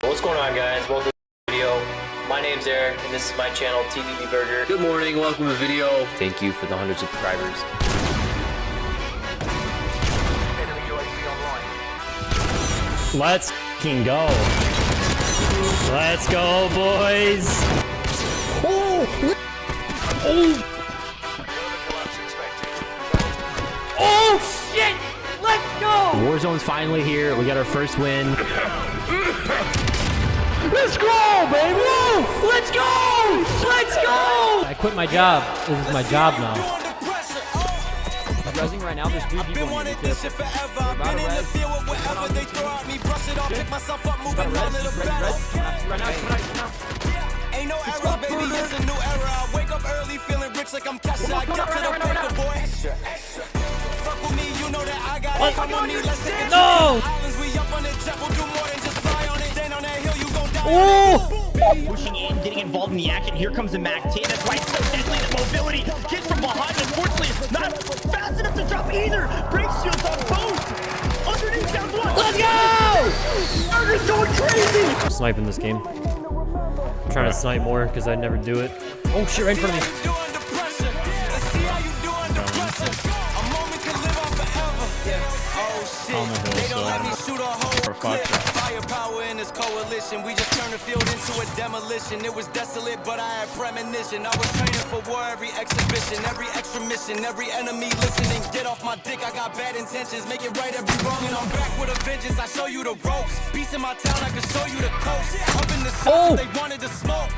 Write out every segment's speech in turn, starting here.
What's going on, guys? Welcome to the video. My name's Eric, and this is my channel, TVB Berger. Good morning, welcome to the video. Thank you for the 100 subscribers. Let's f***ing go. Let's go, boys. Oh! Oh! Oh, shit! Let's go! Warzone's finally here. We got our first win. Let's go, baby! Woo! Let's go! Let's go! I quit my job. This is my job now. I'm rezzing right now. There's 3 people in here. Be careful. We're about to res. Ain't no error, baby, it's a new era. I wake up early, feeling rich like I'm cash. I get to the paper, boy. Fuck with me, you know that I got it. Come on me, let's take it. No! Islands, we up on the jet, we'll do more than just fly on it. Stand on that hill, you gon' die. Pushing in, getting involved in the action. Here comes the MAC-10. That's why it's so deadly. The mobility gets from behind. Unfortunately, it's not fast enough to drop either. Brake shields on both. Underneath down one. Let's go! Berger's going crazy. I'm sniping this game. I'm trying to snipe more because I never do it. Oh shit, right in front of me. On the hill, so I don't know. Firepower in this coalition. We just turned the field into a demolition. It was desolate, but I had premonition. I was training for war every exhibition, every extra mission, every enemy listening. Get off my dick, I got bad intentions. Make it right every wrong, and I'm back with a vengeance. I show you the ropes. Beast in my town, I can show you the coast. Up in the south, they wanted to smoke.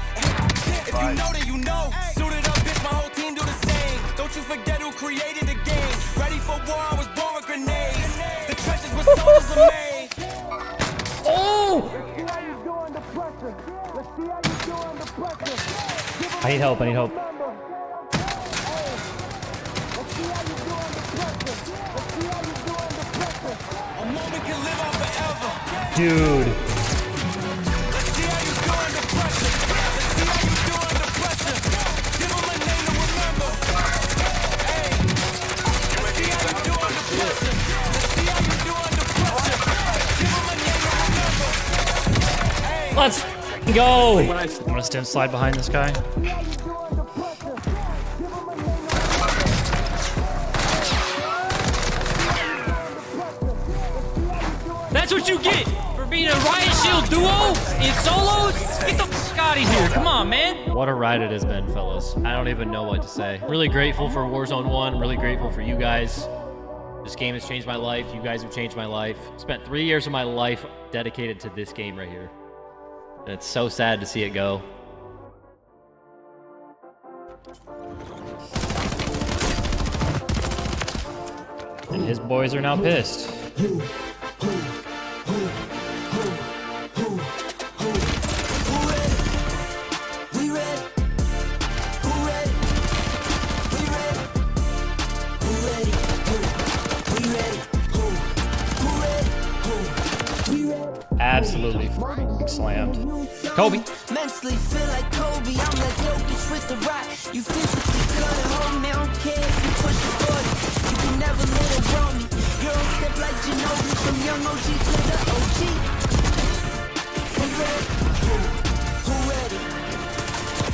If you know, then you know. Suited up, bitch, my whole team do the same. Don't you forget who created the game. Ready for war, I was born with grenades. The trenches where soldiers are made. Oh! I need help, I need help. A moment can live on forever. Dude. Let's see how you do under pressure. Let's see how you do under pressure. Give them a name to remember. Hey. Let's see how you do under pressure. Let's see how you do under pressure. Give them a name to remember. Hey. Let's go! I'm gonna stand slide behind this guy. That's what you get for being a Riot Shield duo in solos? Get the f out of here. Come on, man. What a ride it has been, fellas. I don't even know what to say. Really grateful for Warzone 1. Really grateful for you guys. This game has changed my life. You guys have changed my life. Spent 3 years of my life dedicated to this game right here. And it's so sad to see it go. And his boys are now pissed. Absolutely slammed. Kobe. Mentally feel like Kobe. I'm like Jokic with the rock. You physically couldn't hold me. I don't care if you push the 40. You can never let it roll me. You're on step like Ginobili from young OG to the OG. We ready? Who ready?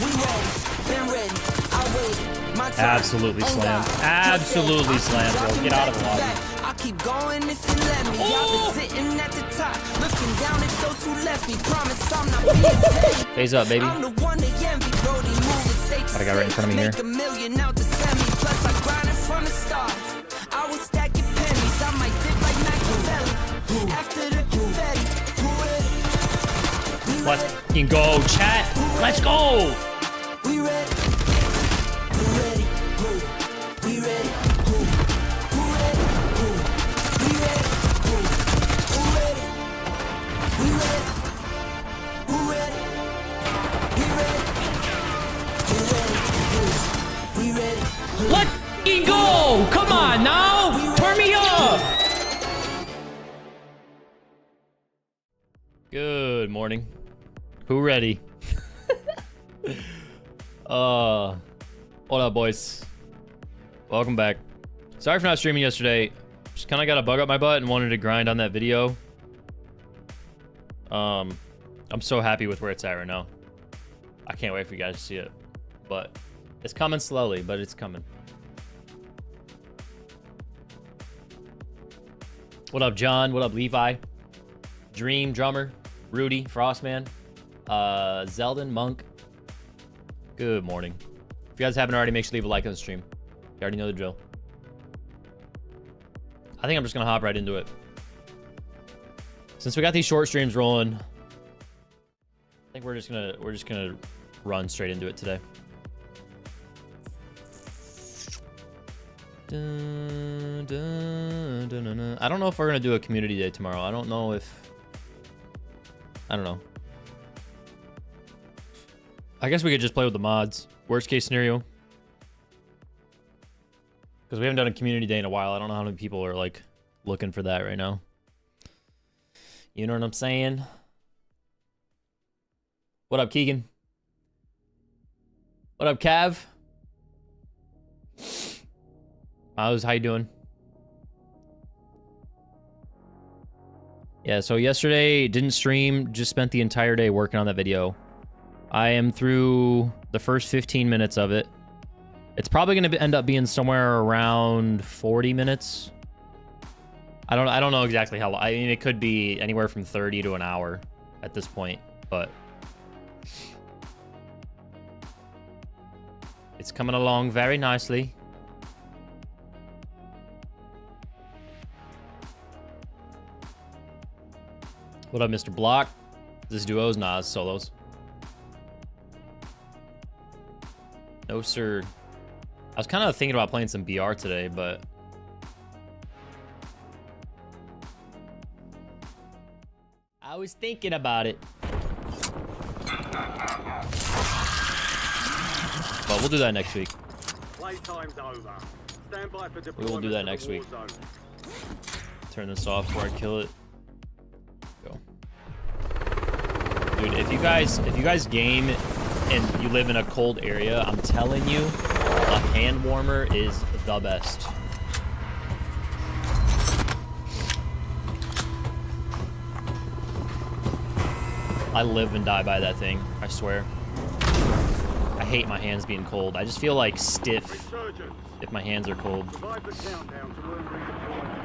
We ready. Been ready. I waited. My time. Absolutely slammed. Absolutely slammed, bro. Get out of the lobby. I keep going if you let me. Y'all been sitting at the top, looking down at those who left me. Promise I'm not being paid. Phase up, baby. I'm the one they envy, bro. They move mistakes. What I got right in front of me here. Make $1 million out the semi. Plus I grinded from the start. I was stacking pennies. I might dip like Machiavelli. After the confetti, who ready? Let's fucking go, chat. Let's go. We ready? Who ready? We ready? Who ready? We ready? Who ready? We ready? Who ready? We ready? We ready? We ready? Let's fucking go. Come on now. Turn me up. Good morning. Who ready? What up, boys? Welcome back. Sorry for not streaming yesterday. Just kind of got a bug up my butt and wanted to grind on that video. I'm so happy with where it's at right now. I can't wait for you guys to see it. But it's coming slowly, but it's coming. What up, John? What up, Levi? Dream, Drummer, Rudy, Frostman, Zeldin, Monk. Good morning. If you guys haven't already, make sure to leave a like on the stream. You already know the drill. I think I'm just gonna hop right into it. Since we got these short streams rolling, I think we're just gonna run straight into it today. Dun, dun, dun, dun, dun. I don't know if we're gonna do a community day tomorrow. I don't know. I guess we could just play with the mods. Worst case scenario. Because we haven't done a community day in a while. I don't know how many people are like looking for that right now. You know what I'm saying? What up, Keegan? What up, Cav? Miles, how you doing? Yeah, so yesterday didn't stream, just spent the entire day working on that video. I am through the first 15 minutes of it. It's probably going to end up being somewhere around 40 minutes. I don't know exactly how long. I mean, it could be anywhere from 30 to an hour at this point, but it's coming along very nicely. What up, Mr. Block? This duos? Nah, it's solos. No, sir. I was kind of thinking about playing some BR today, but I was thinking about it. But we'll do that next week. Playtime's over. Stand by for We will do that next week. Turn this off before I kill it. Go. Dude, if you guys game and you live in a cold area, I'm telling you, a hand warmer is the best. I live and die by that thing, I swear. I hate my hands being cold. I just feel like stiff Resurgence. if my hands are cold. Survive the countdown to earn redeployment.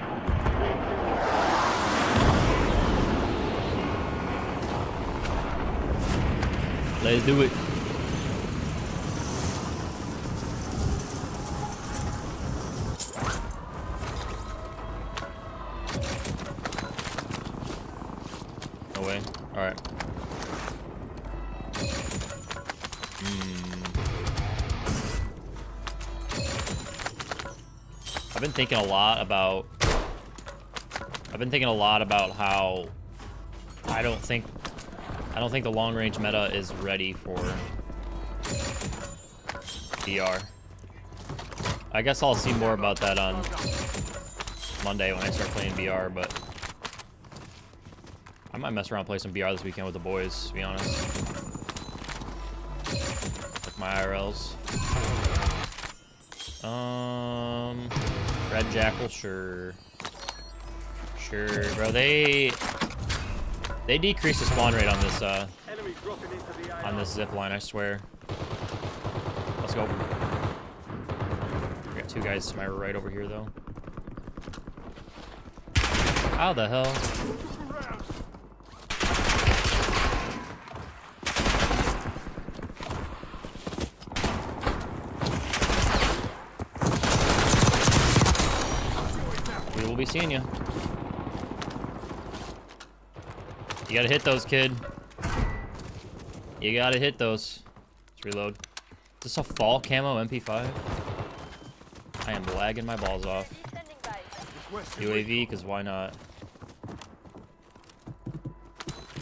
Let's do it. No way. All right. I've been thinking a lot about how I don't think the long range meta is ready for VR. I guess I'll see more about that on Monday when I start playing VR, but I might mess around and play some VR this weekend with the boys, to be honest. Like my IRLs. Red Jackal, sure. Sure, bro. They decreased the spawn rate on this zip line, I swear. Let's go. We got two guys to my right over here, though. How the hell? We will be seeing you. You gotta hit those, kid. You gotta hit those. Let's reload. Is this a fall camo MP5? I am lagging my balls off. UAV, because why not?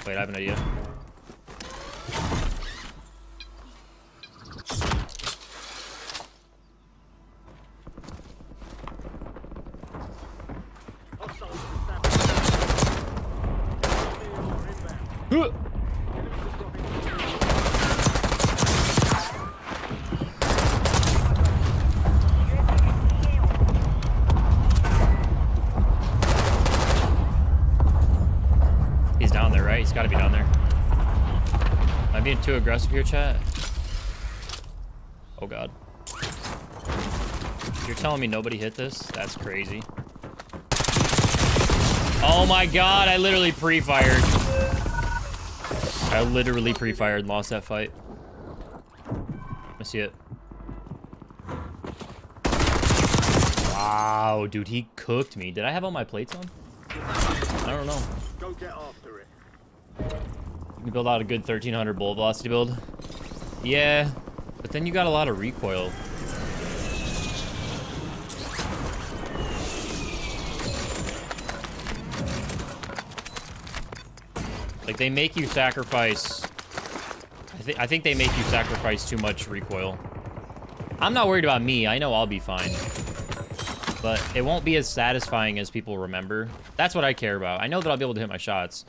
Wait, I have an idea. He's down there, right? He's got to be down there. Am I being too aggressive here, chat? Oh god. You're telling me nobody hit this? That's crazy. Oh my god, I literally pre-fired. I literally pre-fired and lost that fight. I see it. Wow, dude, he cooked me. Did I have all my plates on? I don't know. Go get after it. You can build out a good 1300 bullet velocity build. Yeah, but then you got a lot of recoil. Like, they make you sacrifice... I think they make you sacrifice too much recoil. I'm not worried about me. I know I'll be fine. But it won't be as satisfying as people remember. That's what I care about. I know that I'll be able to hit my shots.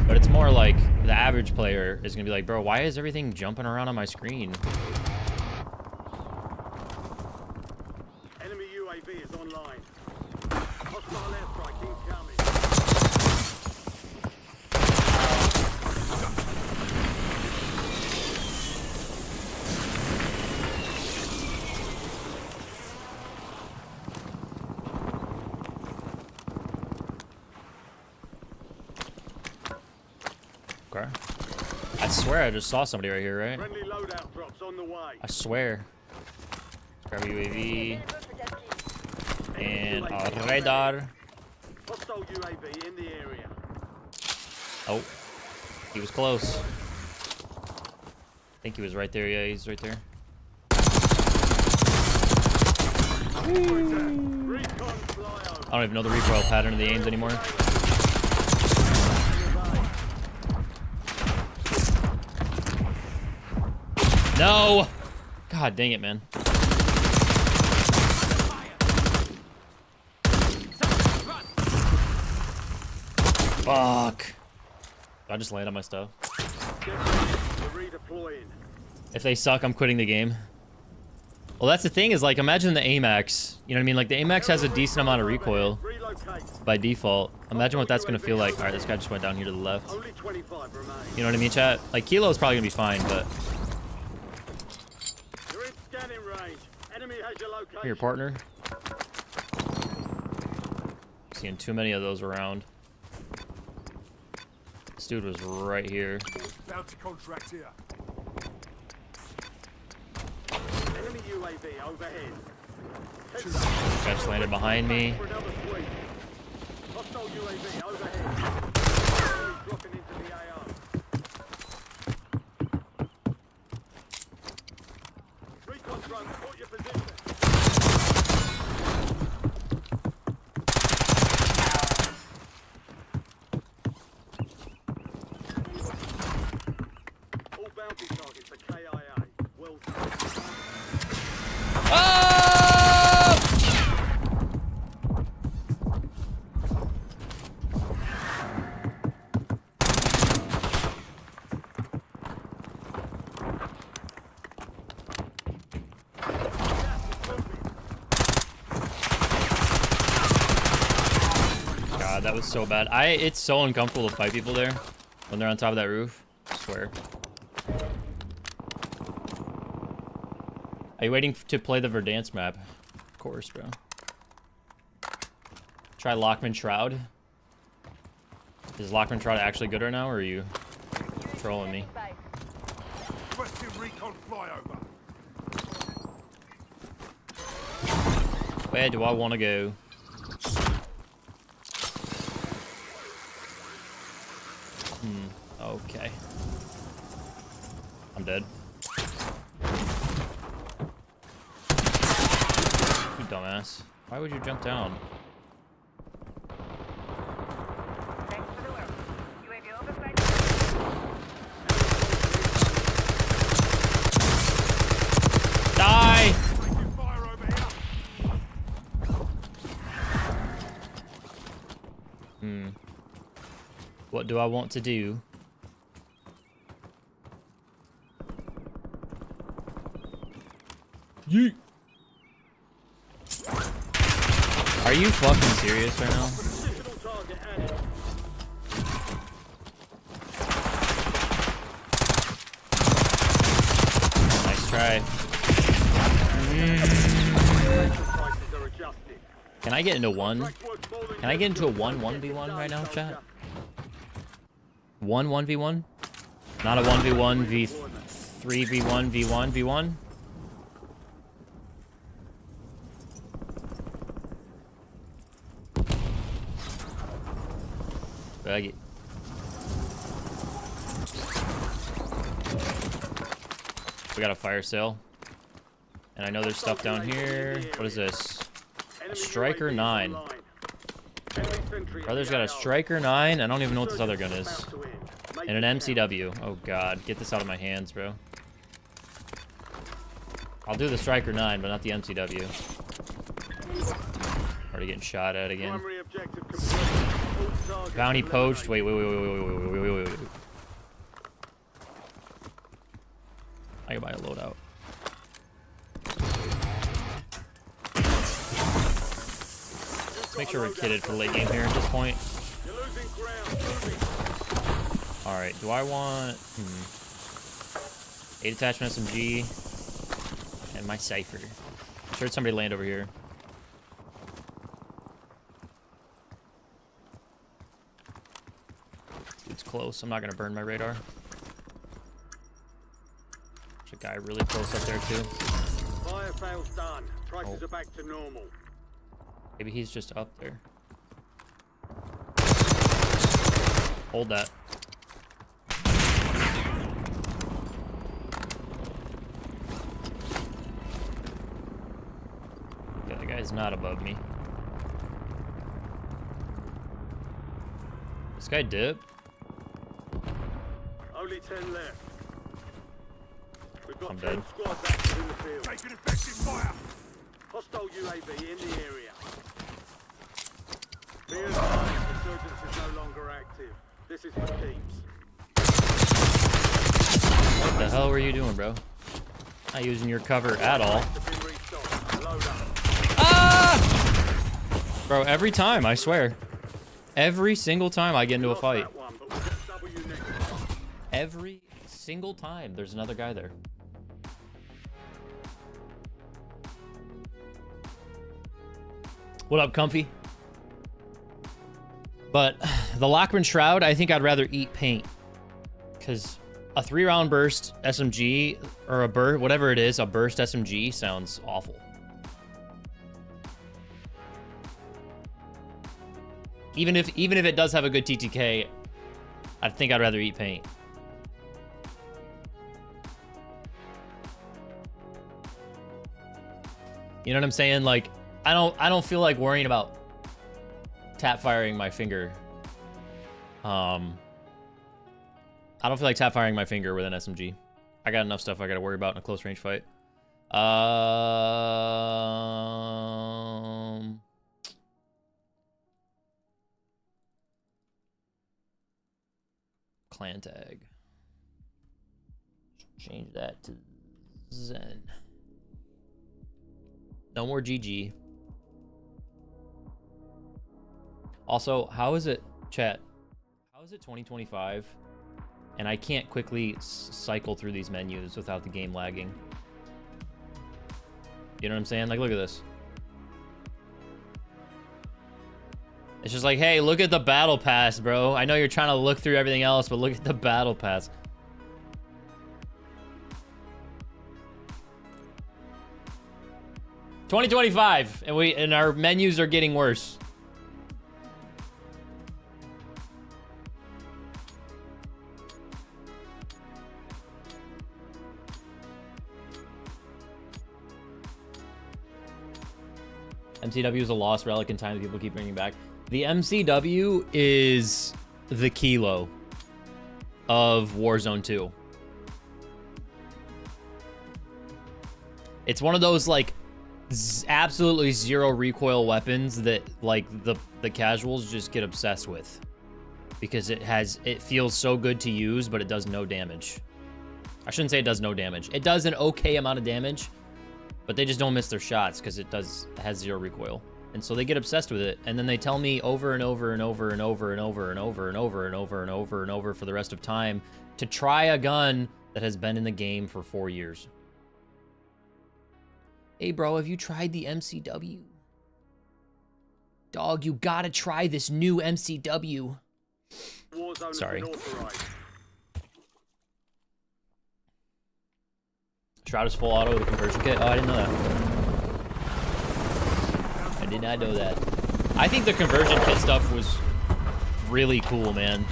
But it's more like the average player is going to be like, bro, why is everything jumping around on my screen? Enemy UAV is online. Hostile airstrike incoming. Okay. I swear I just saw somebody right here, right? Friendly loadout drops on the way. I swear. Grab a UAV. And a radar. Hostile UAV in the area. Oh. He was close. I think he was right there. Yeah, he's right there. Recon flyover. I don't even know the recoil pattern of the aims anymore. No! God dang it, man. Fuck. I just land on my stuff. Redeploying. If they suck, I'm quitting the game. Well, that's the thing is, like, imagine the AMAX. You know what I mean? Like, the AMAX has a decent amount of recoil Relocate. by default. Imagine what that's going to feel like. All right, this guy just went down here to the left. Only 25 remain. You know what I mean, chat? Like, Kilo's probably going to be fine, but... You're in scanning range. Enemy has your location. Here, partner. Seeing too many of those around. This dude was right here. Bounty contract here. Enemy UAV overhead. Guy just landed behind me. For another sweep. Hostile UAV overhead. Enemy dropping into the AR. Recon drone, support your position. All bounty targets are KIA. Well done. Oh! God, that was so bad. It's so uncomfortable to fight people there when they're on top of that roof. I swear. Are you waiting to play the Verdansk map? Of course, bro. Try Lockman Shroud. Is Lockman Shroud actually good right now, or are you trolling me? Recon flyover. Where do I want to go? Okay. I'm dead. You dumbass. Why would you jump down? Die! What do I want to do? Yeet. Are you fucking serious right now? right. Prices are adjusted. Can I get into one? Can I get into a 1-1v1 right now, chat? 1-1v1? Not a 1v1, v3v1, v1v1? Baggy. We got a fire sale. And I know there's stuff down here. What is this? A Striker 9. Brother's got a Striker 9. I don't even know what this other gun is. And an MCW. Oh god, get this out of my hands, bro. I'll do the Striker 9, but not the MCW. Already getting shot at again. Bounty poached. Wait. I can buy a loadout. Let's make sure we're kitted for late game here at this point. Alright, do I want 8 attachment SMG and my Cypher? I heard somebody land over here. It's close. I'm not gonna burn my radar. There's a guy really close up there too. Fire fail's done. Prices are back to normal. Maybe he's just up there. Hold that. Yeah, the guy's not above me. This guy dipped. Only 10 left. We've got I'm 10 dead. squads active in the field. Taking effective fire. Hostile UAV in the area. Be advised, Resurgence is no longer active. This is for keeps. What the hell were you doing, bro? Not using your cover at all. Ah! Bro, every time, I swear. Every single time I get into a fight. Every single time there's another guy there. What up, Comfy? But the Lockman Shroud, I think I'd rather eat paint. Because a 3-round burst SMG, or a whatever it is, a burst SMG sounds awful. Even if it does have a good TTK, I think I'd rather eat paint. You know what I'm saying? Like, I don't feel like worrying about tap firing my finger. I don't feel like tap firing my finger with an SMG. I got enough stuff I gotta worry about in a close range fight. Clan tag. Change that to Zen. No more GG. Also, how is it, chat? How is it 2025 and I can't quickly cycle through these menus without the game lagging? You know what I'm saying? Like, look at this. It's just like, hey, look at the battle pass, bro. I know you're trying to look through everything else, but look at the battle pass. $2025, and our menus are getting worse. MCW is a lost relic in time that people keep bringing back. The MCW is the kilo of Warzone 2. It's one of those, like, absolutely zero recoil weapons that, like, the casuals just get obsessed with. Because it feels so good to use, but it does no damage. I shouldn't say it does no damage. It does an okay amount of damage, but they just don't miss their shots because it has zero recoil. And so they get obsessed with it, and then they tell me over and over and over and over and over and over and over and over and over and over for the rest of time to try a gun that has been in the game for 4 years. Hey, bro, have you tried the MCW? Dog, you gotta try this new MCW. Warzone Sorry. has been authorized. Shroud is full auto with a conversion kit. Oh, I didn't know that. I did not know that. I think the conversion kit stuff was really cool, man.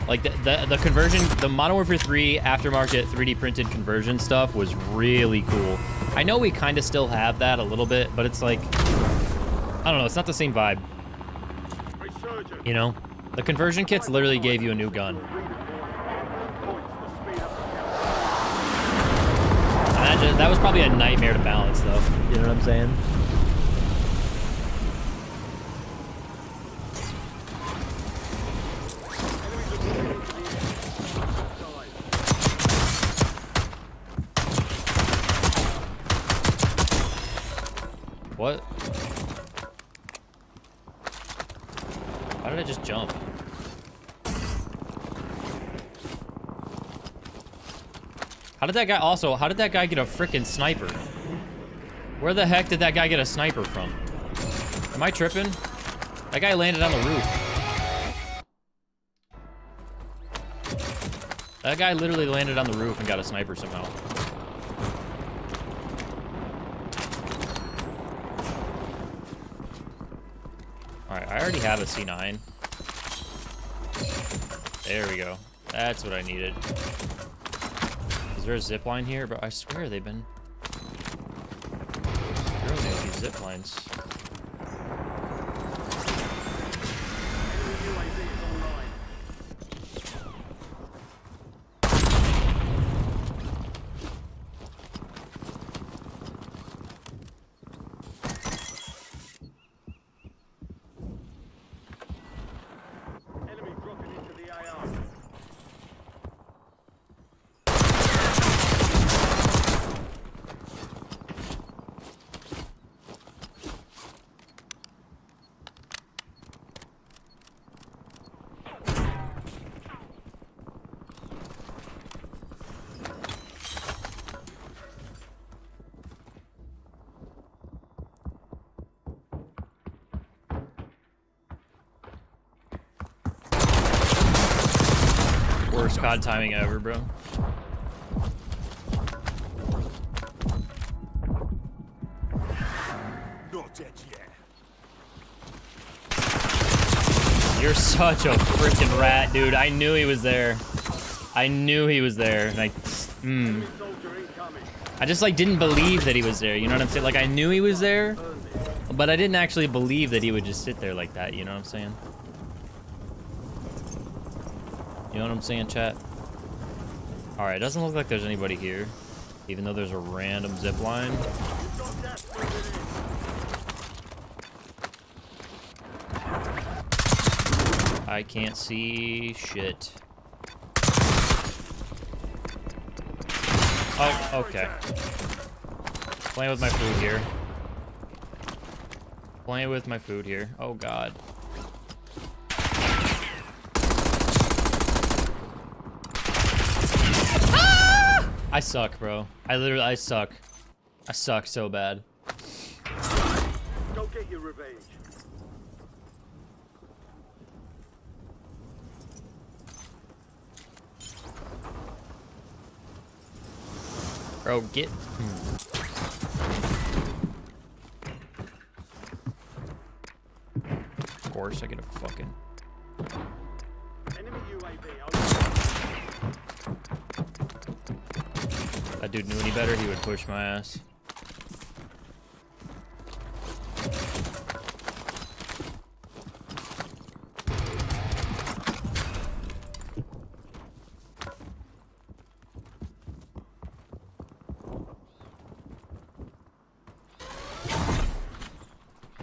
Like the conversion, the Modern Warfare 3 aftermarket 3D printed conversion stuff was really cool. I know we kind of still have that a little bit, but it's like, I don't know, it's not the same vibe. Resurgence. You know? The conversion kits literally gave you a new gun. And that was probably a nightmare to balance, though. You know what I'm saying? What? Why did I just jump? How did that guy get a freaking sniper? Where the heck did that guy get a sniper from? Am I tripping? That guy landed on the roof. That guy literally landed on the roof and got a sniper somehow. Alright, I already have a C9. There we go. That's what I needed. Is there a zip line here? But I swear they've been... Where are these zip lines? Worst COD timing ever, bro. Not dead yet. You're such a freaking rat, dude. I knew he was there. I knew he was there. And I just like didn't believe that he was there. You know what I'm saying? Like I knew he was there, but I didn't actually believe that he would just sit there like that. You know what I'm saying? You know what I'm saying, chat? Alright, it doesn't look like there's anybody here. Even though there's a random zip line. I can't see shit. Oh, okay. Playing with my food here. Playing with my food here. Oh god. I suck, bro. I suck. I suck so bad. Go get your revenge. Bro, get... Of course, I get a fucking... Enemy UAV. If that dude knew any better, he would push my ass.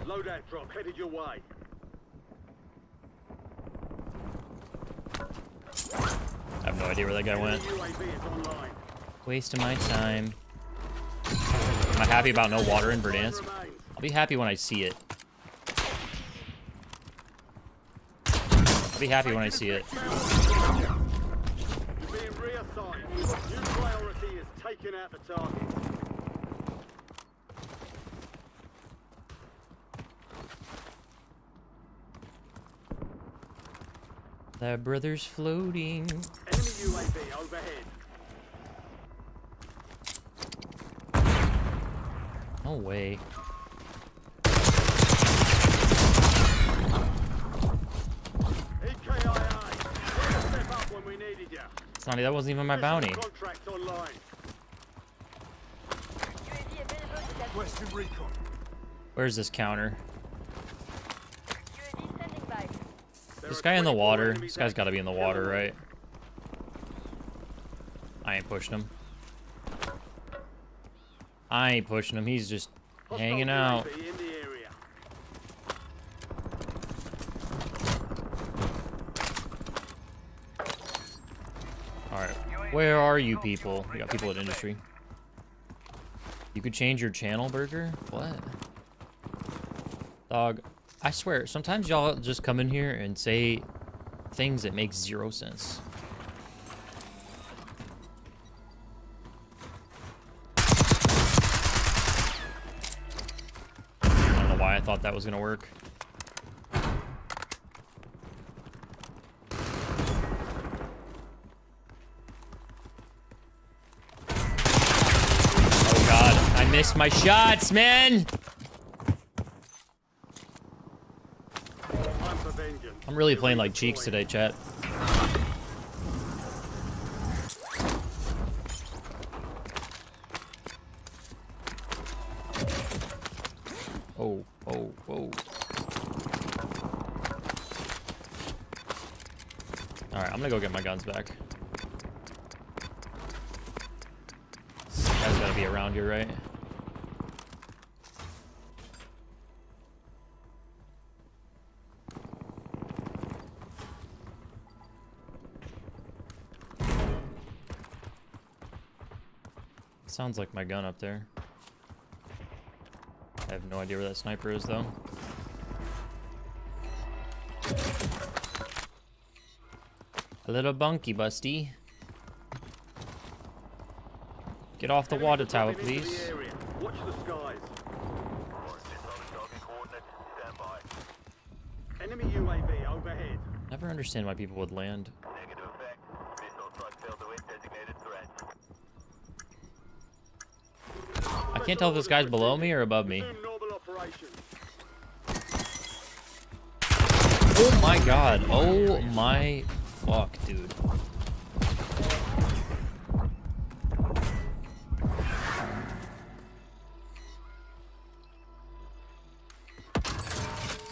Loadout drop headed your way. I have no idea where that guy went. UAV is online. Waste of my time. Am I happy about no water in Verdansk? I'll be happy when I see it. I'll be happy when I see it. You're being reassigned. New priority is taking out the target. That brother's floating. Enemy UAV overhead. No way. EKIA. Step up when we needed you. Sonny, that wasn't even my bounty. Contract online. Western recon. Where's this counter? UAV standing by. This guy in the water. This guy's got to be in the water, right? I ain't pushing him. I ain't pushing him. He's just hanging out. UAV in the area. Alright. Where are you people? We got people at industry. You could change your channel, Berger? What? Dog, I swear, sometimes y'all just come in here and say things that make 0 sense. I don't know why I thought that was gonna work. Oh god, I missed my shots, man! Time for vengeance. I'm really playing like cheeks today, chat. Oh, oh, whoa. Alright, I'm gonna go get my guns back. Guy's gotta be around here, right? Sounds like my gun up there. I have no idea where that sniper is, though. A little bunky, busty. Get off the water tower, please. Watch the skies. Enemy UAV overhead. Never understand why people would land. I can't tell if this guy's below me or above me. Normal operation. Oh my god. Oh my fuck, dude.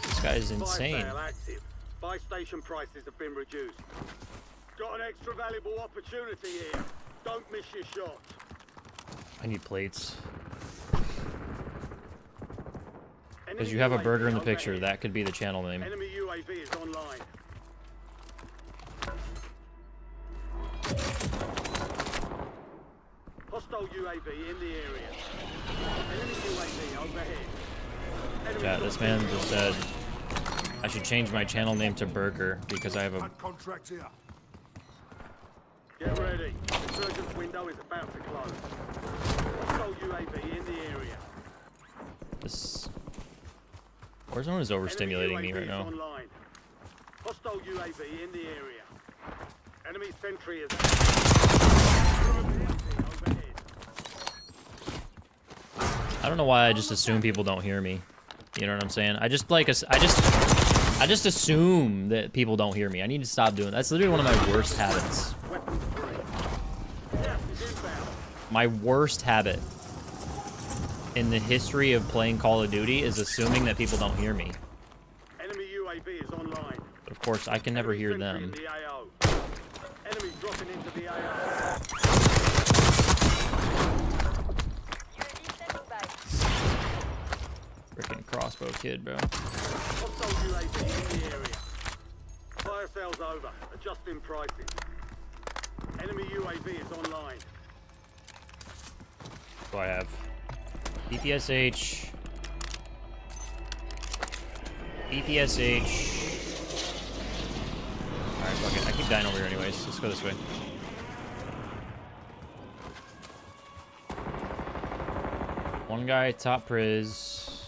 This guy is insane. Fire sale active. Buy station prices have been reduced. Got an extra valuable opportunity here. Don't miss your shot. I need plates. Because you have a burger in the picture, that could be the channel name. Enemy UAV is online. Hostile UAV in the area. Enemy UAV overhead. Chat, this man just said I should change my channel name to Berger because I have a... Contract here. Get ready. Resurgence window is about to close. Hostile UAV in the area. This... Warzone is overstimulating me right now. Online. Hostile UAV in the area. Enemy sentry is I don't know why I just assume people don't hear me. You know what I'm saying? I just assume that people don't hear me. I need to stop doing that. That's literally one of my worst habits. My worst habit in the history of playing Call of Duty is assuming that people don't hear me. Enemy UAV is online. But of course, I can never hear them. Enemy dropping into the AO. UAV standing by. Freaking crossbow kid, bro. Hostile UAV in the area. Fire sales over. Adjusting pricing. Enemy UAV is online. What do I have? BPSH. BPSH. Alright, fuck it. I keep dying over here anyways. Let's go this way. One guy, top priz.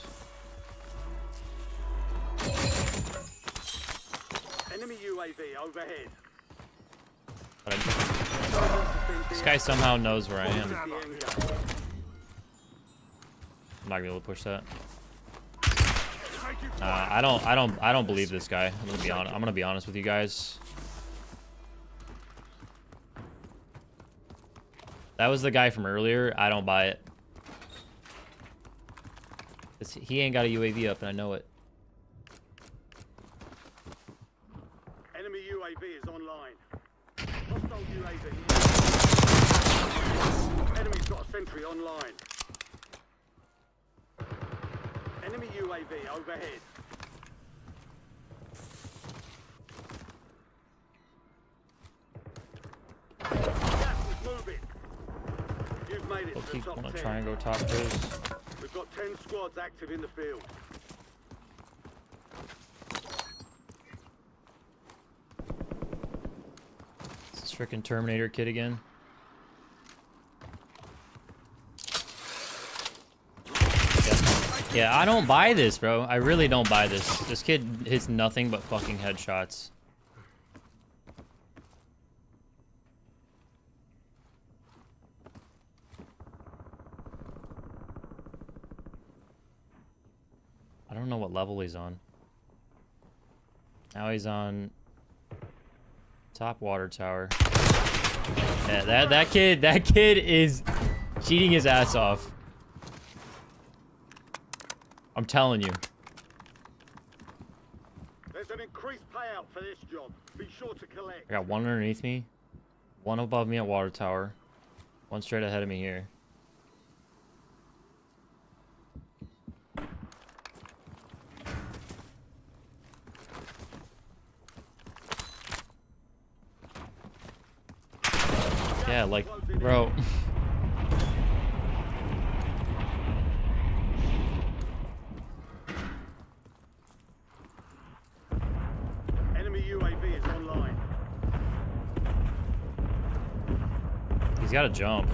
Enemy UAV overhead. But this guy somehow knows where I am. The end game. I'm not gonna be able to push that. I don't believe this guy. I'm gonna be honest with you guys. That was the guy from earlier. I don't buy it. He ain't got a UAV up, and I know it. Enemy UAV is online. Hostile UAV. Enemy's got a sentry online. Enemy UAV overhead. Gas is moving. You've made it to the Keep top wanna 10. try and go top first. We've got 10 squads active in the field. This freaking Terminator kid again. Yeah, I don't buy this, bro. I really don't buy this. This kid hits nothing but fucking headshots. I don't know what level he's on. Now he's on top water tower. Yeah, that kid is cheating his ass off. I'm telling you. There's an increased payout for this job. Be sure to collect. I got one underneath me, one above me at water tower, one straight ahead of me here. Yeah, like, bro. Enemy UAV is online. He's got to jump.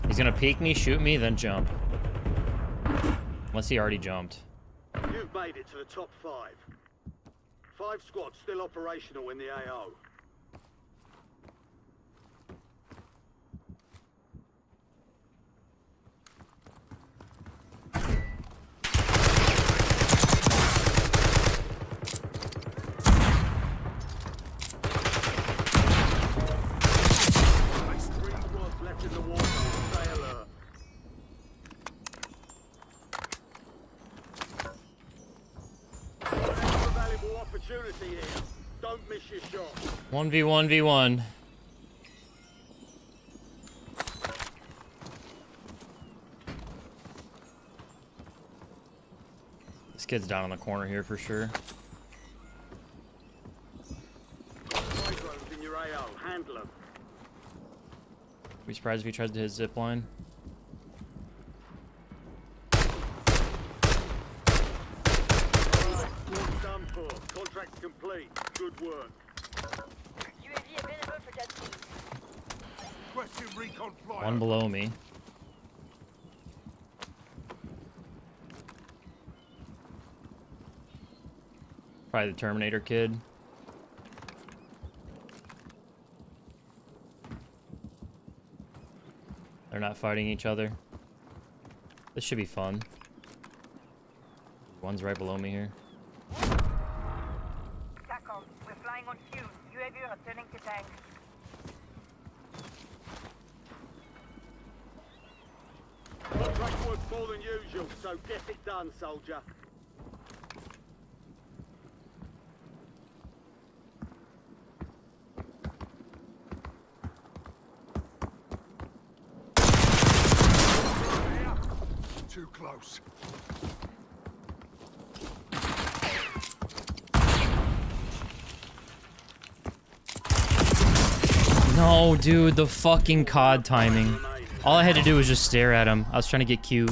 He's gonna peek me, shoot me, then jump. Unless he already jumped. You've made it to the top 5. 5 squads still operational in the AO. Opportunity here. Don't miss your shot. 1v1v1. This kid's down in the corner here for sure. Drones in your AO. Handle them. Be surprised if he tries to hit zip line. Done for. Contract complete. Good work. UAV available for testing. Question recon flyer. One below me. Probably the Terminator kid. They're not fighting each other. This should be fun. One's right below me here. TACOM, we're flying on cue. UAV returning to tank. Contract works more than usual, so get it done, soldier. Too close. No, dude, the fucking COD timing. All I had to do was just stare at him. I was trying to get cute.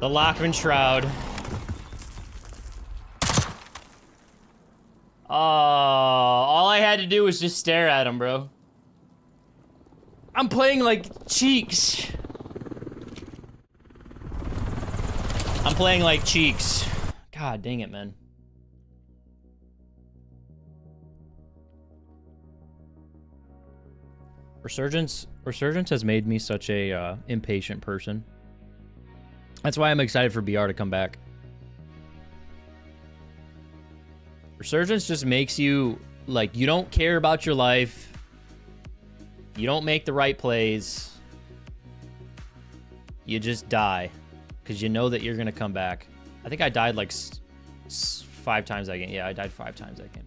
The Lockman Shroud. Oh, all I had to do was just stare at him, bro. I'm playing like Cheeks. I'm playing like Cheeks. God dang it, man. Resurgence has made me such a impatient person. That's why I'm excited for BR to come back. Resurgence just makes you, like, you don't care about your life. You don't make the right plays. You just die. Because you know that you're going to come back. I think I died like 5 times that game. Yeah, I died 5 times that game.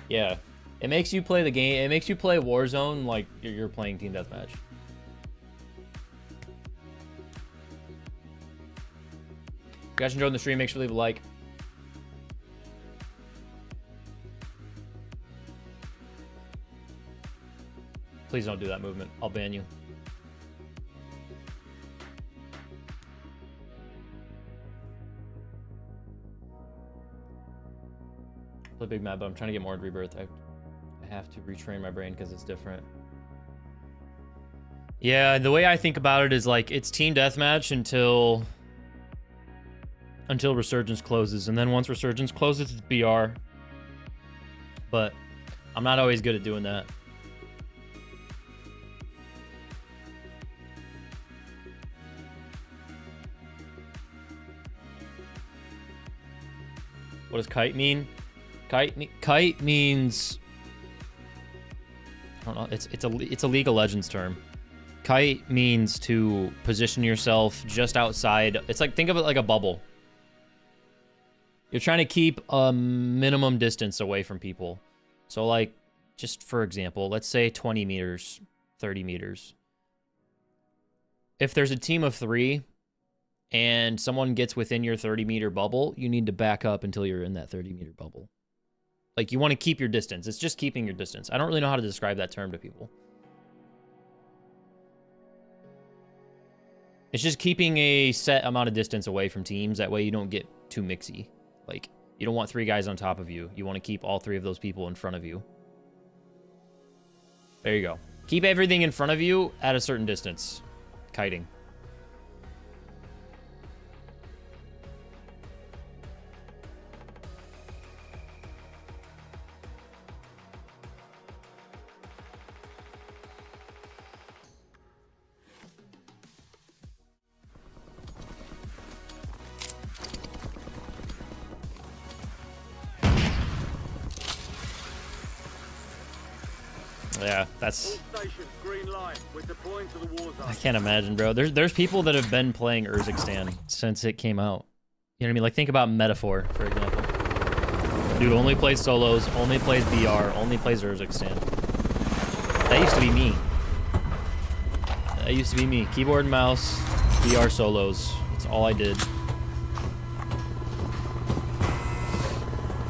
Yeah. It makes you play the game. It makes you play Warzone like you're playing Team Deathmatch. If you guys enjoyed the stream, make sure to leave a like. Please don't do that movement. I'll ban you. Play Big Mad, but I'm trying to get more into Rebirth. I have to retrain my brain because it's different. Yeah, the way I think about it is like it's Team Deathmatch until Resurgence closes, and then once Resurgence closes, it's BR. But I'm not always good at doing that. What does kite mean? Kite means, I don't know. It's a League of Legends term. Kite means to position yourself just outside. It's like, think of it like a bubble. You're trying to keep a minimum distance away from people. So like, just for example, let's say 20 meters, 30 meters. If there's a team of 3 and someone gets within your 30-meter bubble, you need to back up until you're in that 30-meter bubble. Like, you want to keep your distance. It's just keeping your distance. I don't really know how to describe that term to people. It's just keeping a set amount of distance away from teams. That way you don't get too mixy. Like, you don't want 3 guys on top of you. You want to keep all 3 of those people in front of you. There you go. Keep everything in front of you at a certain distance. Kiting. Yeah, that's... I can't imagine, bro. There's people that have been playing Urzikstan since it came out. You know what I mean? Like, think about Metaphor, for example. Dude only plays solos, only plays BR, only plays Urzikstan. That used to be me. That used to be me. Keyboard and mouse, BR solos. That's all I did.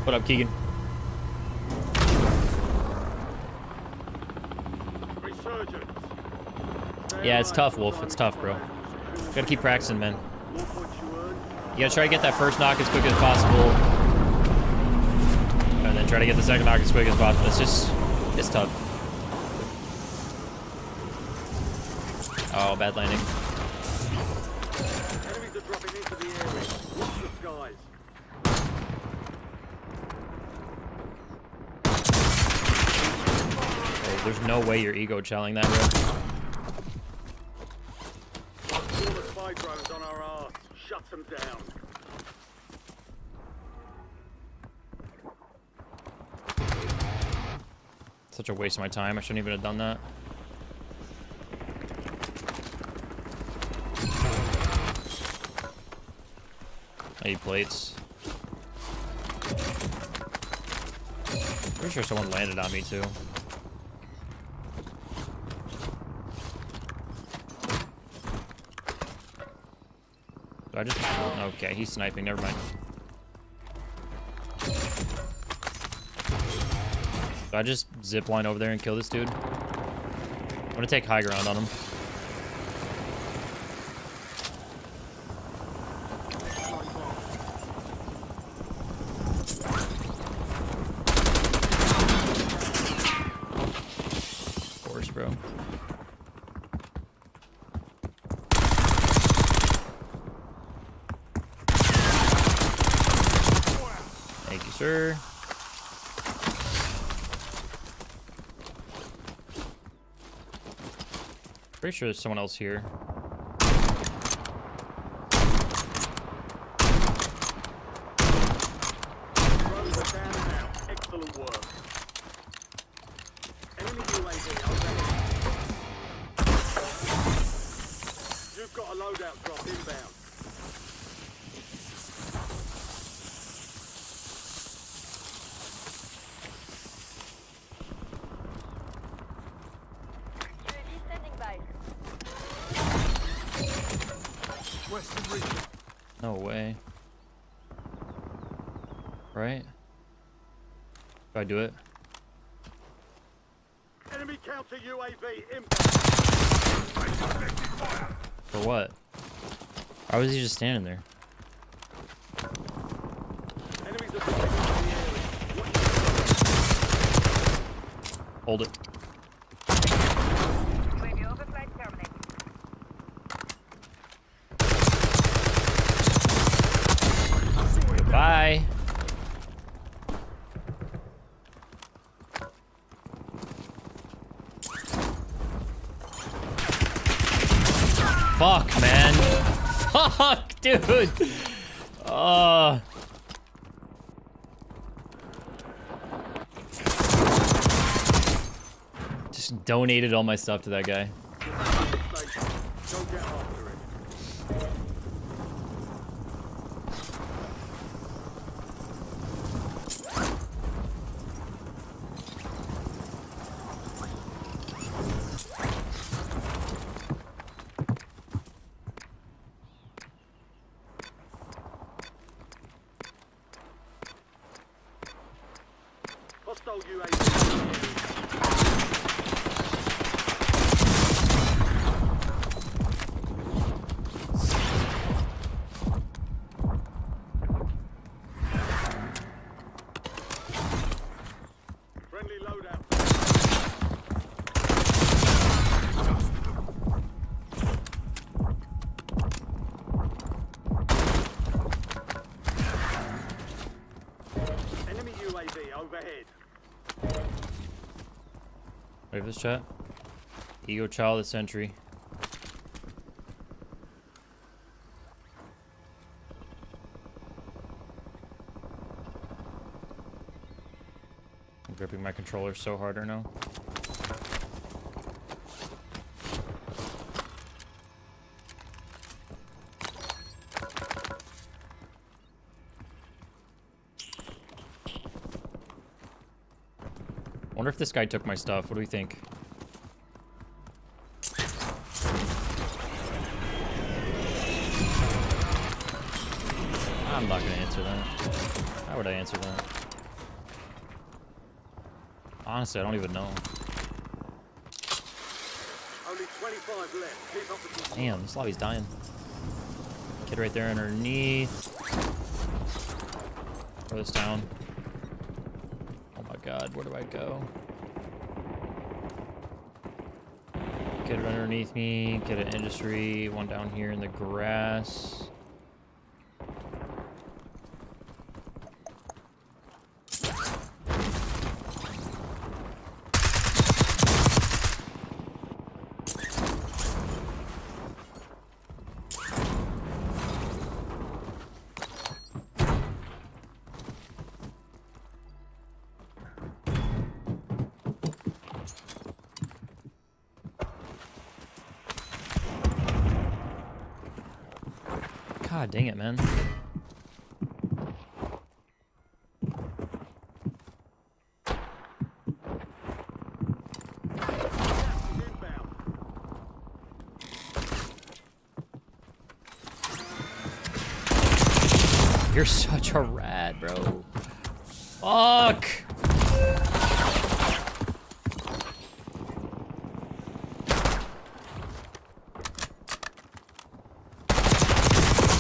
What up, Keegan? Yeah, it's tough, Wolf. It's tough, bro. Gotta keep practicing, man. You gotta try to get that first knock as quick as possible. And then try to get the second knock as quick as possible. It's just... it's tough. Oh, bad landing. Enemies are dropping into the area. Watch the skies. Oh, there's no way you're ego-chelling that, bro. Drones on our arse. Shut them down. Such a waste of my time. I shouldn't even have done that. I need plates. Pretty sure someone landed on me too. I just... okay, he's sniping. Never mind. So I just zip line over there and kill this dude. I'm gonna take high ground on him. Of course, bro. sir. Pretty sure there's someone else here. Drones are down and out. Excellent work. Enemy UAV overhead. You've got a loadout drop inbound. UAV standing by. Western region. No way. Right? Do I do it? Enemy counter UAV inbound. For what? Why was he just standing there? Enemies are protecting the area. Hold it. UAV overflight terminated. Bye. Fuck, man. Fuck, dude. Just donated all my stuff to that guy. Don't get after it. Hostile UAV. Friendly loadout. Enemy UAV overhead. Wait for this chat. Ego child of the century. I'm gripping my controller so hard right now. Wonder if this guy took my stuff. What do we think? I'm not gonna answer that. How would I answer that? Honestly, I don't even know. Only 25 left. Keep up with the Damn, this lobby's dying. Kid right there underneath. Throw this down. Oh my god, where do I go? Get it underneath me, get an industry, one down here in the grass. God dang it, man. inbound. You're such a rat, bro. Fuck!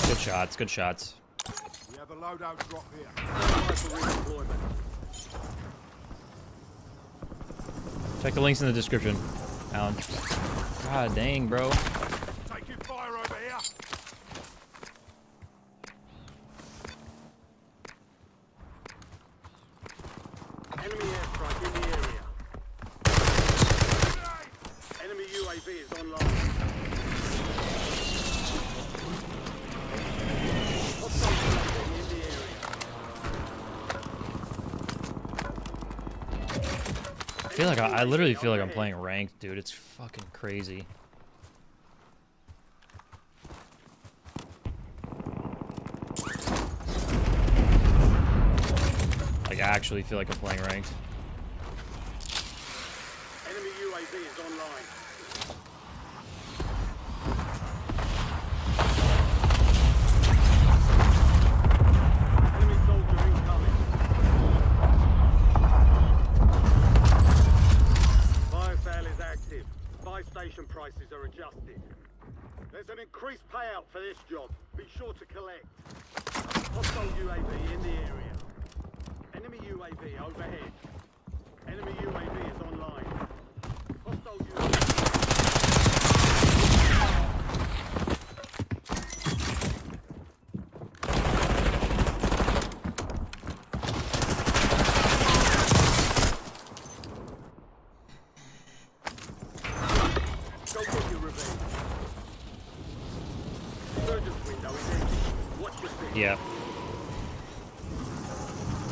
Good shots, good shots. We have a loadout drop here. For redeployment. Check the links in the description, Alan. God dang, bro. Taking fire over here. feel like I literally feel like I'm playing ranked, dude. It's fucking crazy. Like, I actually feel like I'm playing ranked. Enemy UAV is online. Enemy soldier incoming. Fire sale is active. Buy station prices are adjusted. There's an increased payout for this job. Be sure to collect. Hostile UAV in the area. Enemy UAV overhead. Enemy UAV is online. Hostile UAV. Go get your revenge. Resurgence window is empty. Watch your six. Yeah.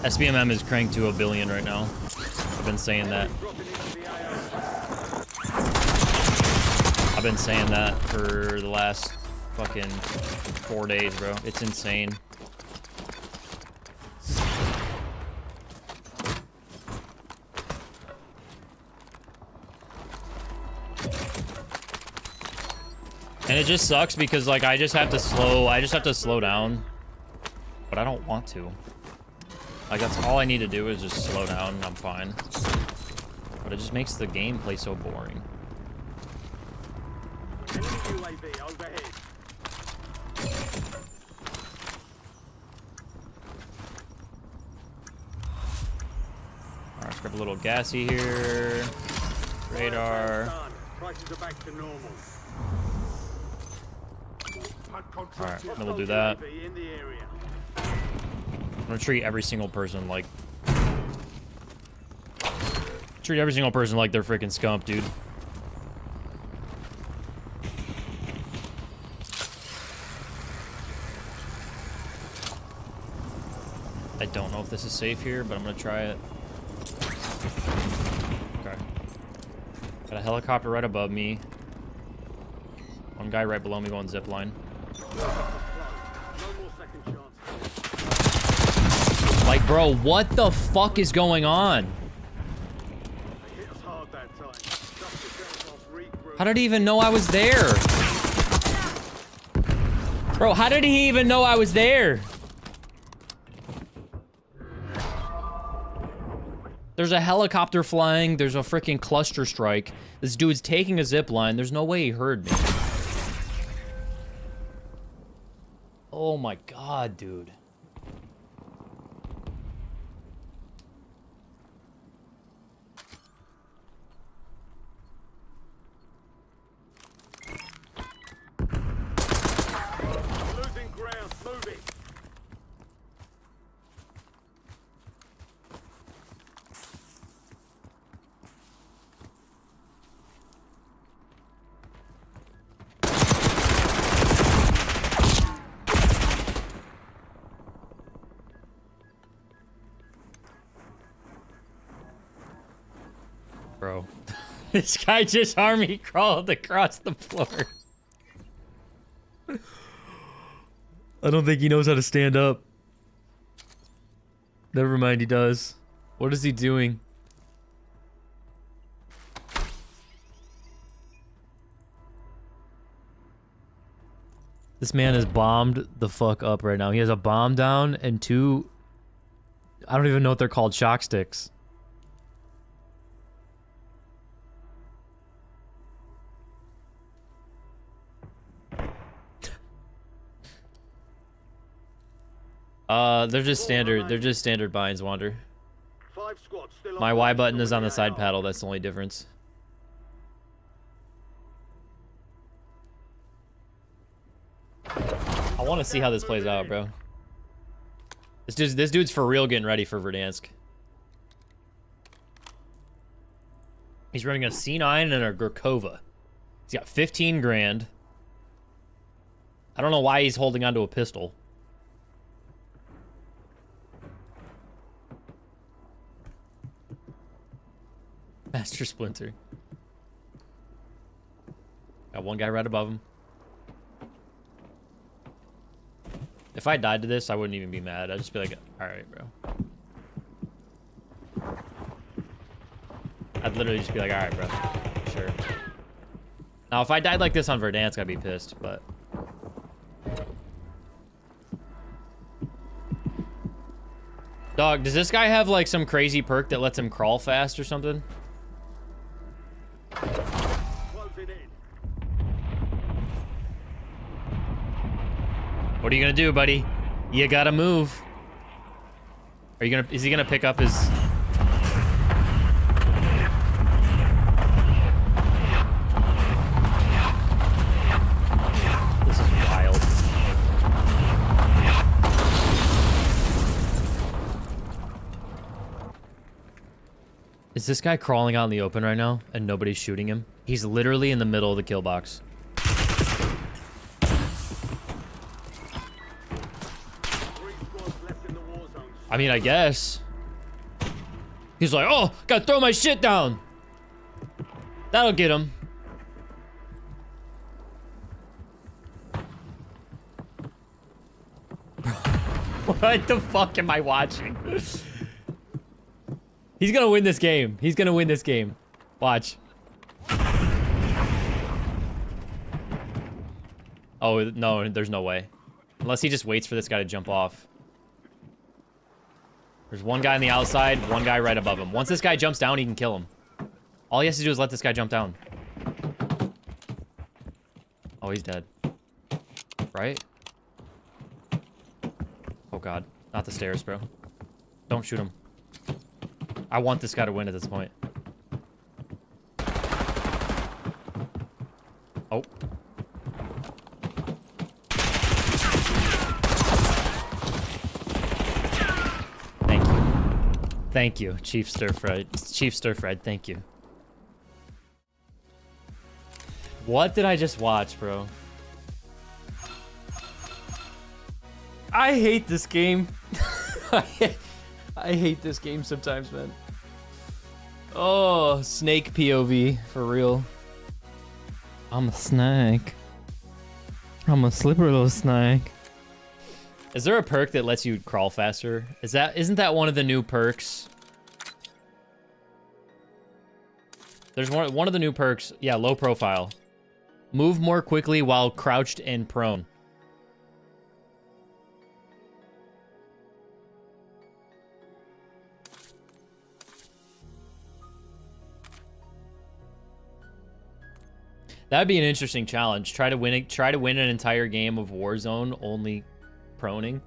SBMM is cranked to 1 billion right now. I've been saying that. I've been saying that for the last fucking 4 days, bro. It's insane. And it just sucks because like I just have to slow down. But I don't want to. Like, that's all I need to do is just slow down and I'm fine. But it just makes the gameplay so boring. Enemy UAV overhead. Alright, let's grab a little gassy here. Radar. Prices are back to normal. Alright, then we'll do that. UAV in the area. I'm gonna treat every single person like... Treat every single person like they're freaking scump, dude. I don't know if this is safe here, but I'm gonna try it. Okay. Got a helicopter right above me. One guy right below me going zipline. Like, bro, what the fuck is going on? How did he even know I was there? Bro, how did he even know I was there? There's a helicopter flying. There's a freaking cluster strike. This dude's taking a zip line. There's no way he heard me. Oh my god, dude. Losing ground, moving. Bro. This guy just army crawled across the floor. I don't think he knows how to stand up. Never mind, he does. What is he doing? This man is bombed the fuck up right now. He has a bomb down and 2... I don't even know what they're called. Shock sticks. They're just standard binds, Wander. 5 squads still My Y button is on the side paddle, that's the only difference. I want to see how this plays out, bro. This dude's for real getting ready for Verdansk. He's running a C9 and a Gurkova. He's got 15 grand. I don't know why he's holding onto a pistol. Master Splinter. Got one guy right above him. If I died to this, I wouldn't even be mad. I'd just be like, all right, bro. I'd literally just be like, all right, bro. Sure. Now, if I died like this on Verdansk, I'd be pissed, but... Dog, does this guy have, like, some crazy perk that lets him crawl fast or something? What are you gonna do, buddy? You gotta move. Are you gonna... Is he gonna pick up his... This is wild. Is this guy crawling out in the open right now and nobody's shooting him? He's literally in the middle of the kill box. I mean, I guess. He's like, oh, gotta throw my shit down. That'll get him. What the fuck am I watching? He's gonna win this game. He's gonna win this game. Watch. Oh, no, there's no way. Unless he just waits for this guy to jump off. There's one guy on the outside, one guy right above him. Once this guy jumps down, he can kill him. All he has to do is let this guy jump down. Oh, he's dead. Right? Oh, God. Not the stairs, bro. Don't shoot him. I want this guy to win at this point. Oh. Thank you, Chief Stir-Fried. Chief Stir-Fried, thank you. What did I just watch, bro? I hate this game. I hate this game sometimes, man. Oh, snake POV, for real. I'm a snake. I'm a slippery little snake. Is there a perk that lets you crawl faster? Isn't that one of the new perks? There's one of the new perks. Yeah, low profile. Move more quickly while crouched and prone. That'd be an interesting challenge. Try to win an entire game of Warzone only proning.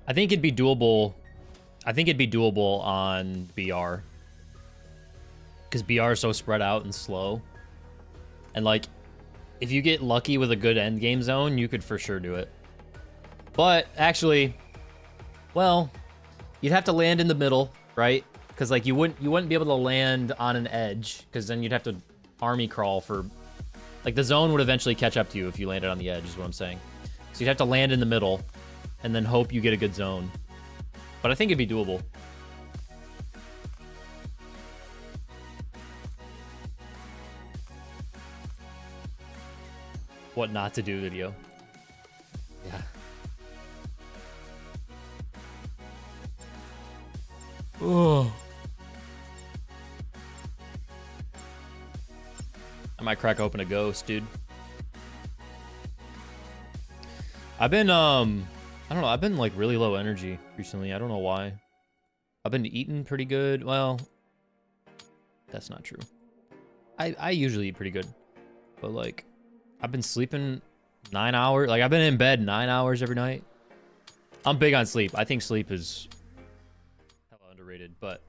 I think it'd be doable. I think it'd be doable on BR. Because BR is so spread out and slow. And like, if you get lucky with a good end game zone, you could for sure do it. But actually, well, you'd have to land in the middle, right? Because like you wouldn't be able to land on an edge, because then you'd have to army crawl for, like the zone would eventually catch up to you if you landed on the edge, is what I'm saying. So you'd have to land in the middle and then hope you get a good zone. But I think it'd be doable. What not to do video. Yeah. Oh. I might crack open a ghost, dude. I've been, I don't know, I've been like really low energy recently. I don't know why. I've been eating pretty good. Well, that's not true. I usually eat pretty good. But like, I've been sleeping 9 hours. Like, I've been in bed 9 hours every night. I'm big on sleep. I think sleep is hella underrated, but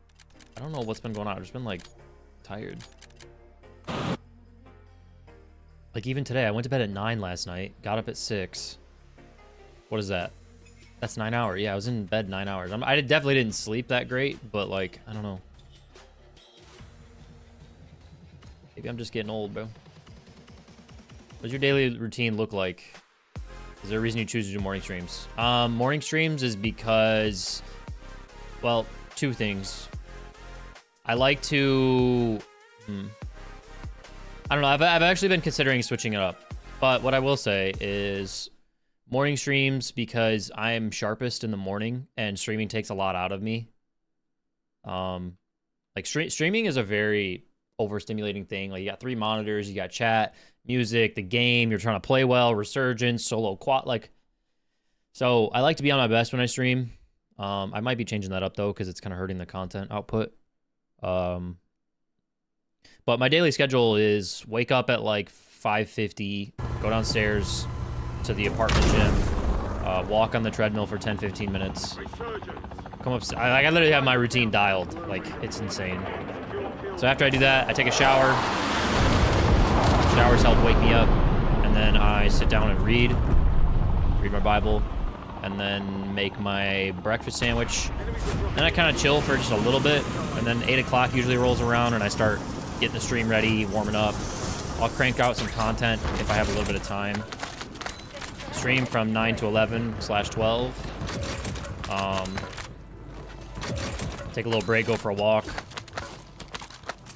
I don't know what's been going on. I've just been like tired. Like even today, I went to bed at 9 last night, got up at 6. What is that? That's 9 hours. Yeah, I was in bed 9 hours. I definitely didn't sleep that great, but like, I don't know. Maybe I'm just getting old, bro. What does your daily routine look like? Is there a reason you choose to do morning streams? Morning streams is because Well, two things. I like to... I don't know. I've actually been considering switching it up. But what I will say is morning streams, because I am sharpest in the morning and streaming takes a lot out of me. Like streaming is a very overstimulating thing. Like you got 3 monitors, you got chat, music, the game, you're trying to play well, Resurgence, solo quad, like. So I like to be on my best when I stream. I might be changing that up though, because it's kind of hurting the content output. But my daily schedule is wake up at like 5:50, go downstairs to the apartment gym, walk on the treadmill for 10-15 minutes, come up. I literally have my routine dialed. Like, it's insane. So after I do that, I take a shower. Showers help wake me up, and then I sit down and read my Bible, and then make my breakfast sandwich. Then I kind of chill for just a little bit, and then 8 o'clock usually rolls around, and I start getting the stream ready, warming up. I'll crank out some content if I have a little bit of time. Stream from 9 to 11/12. Take a little break, go for a walk,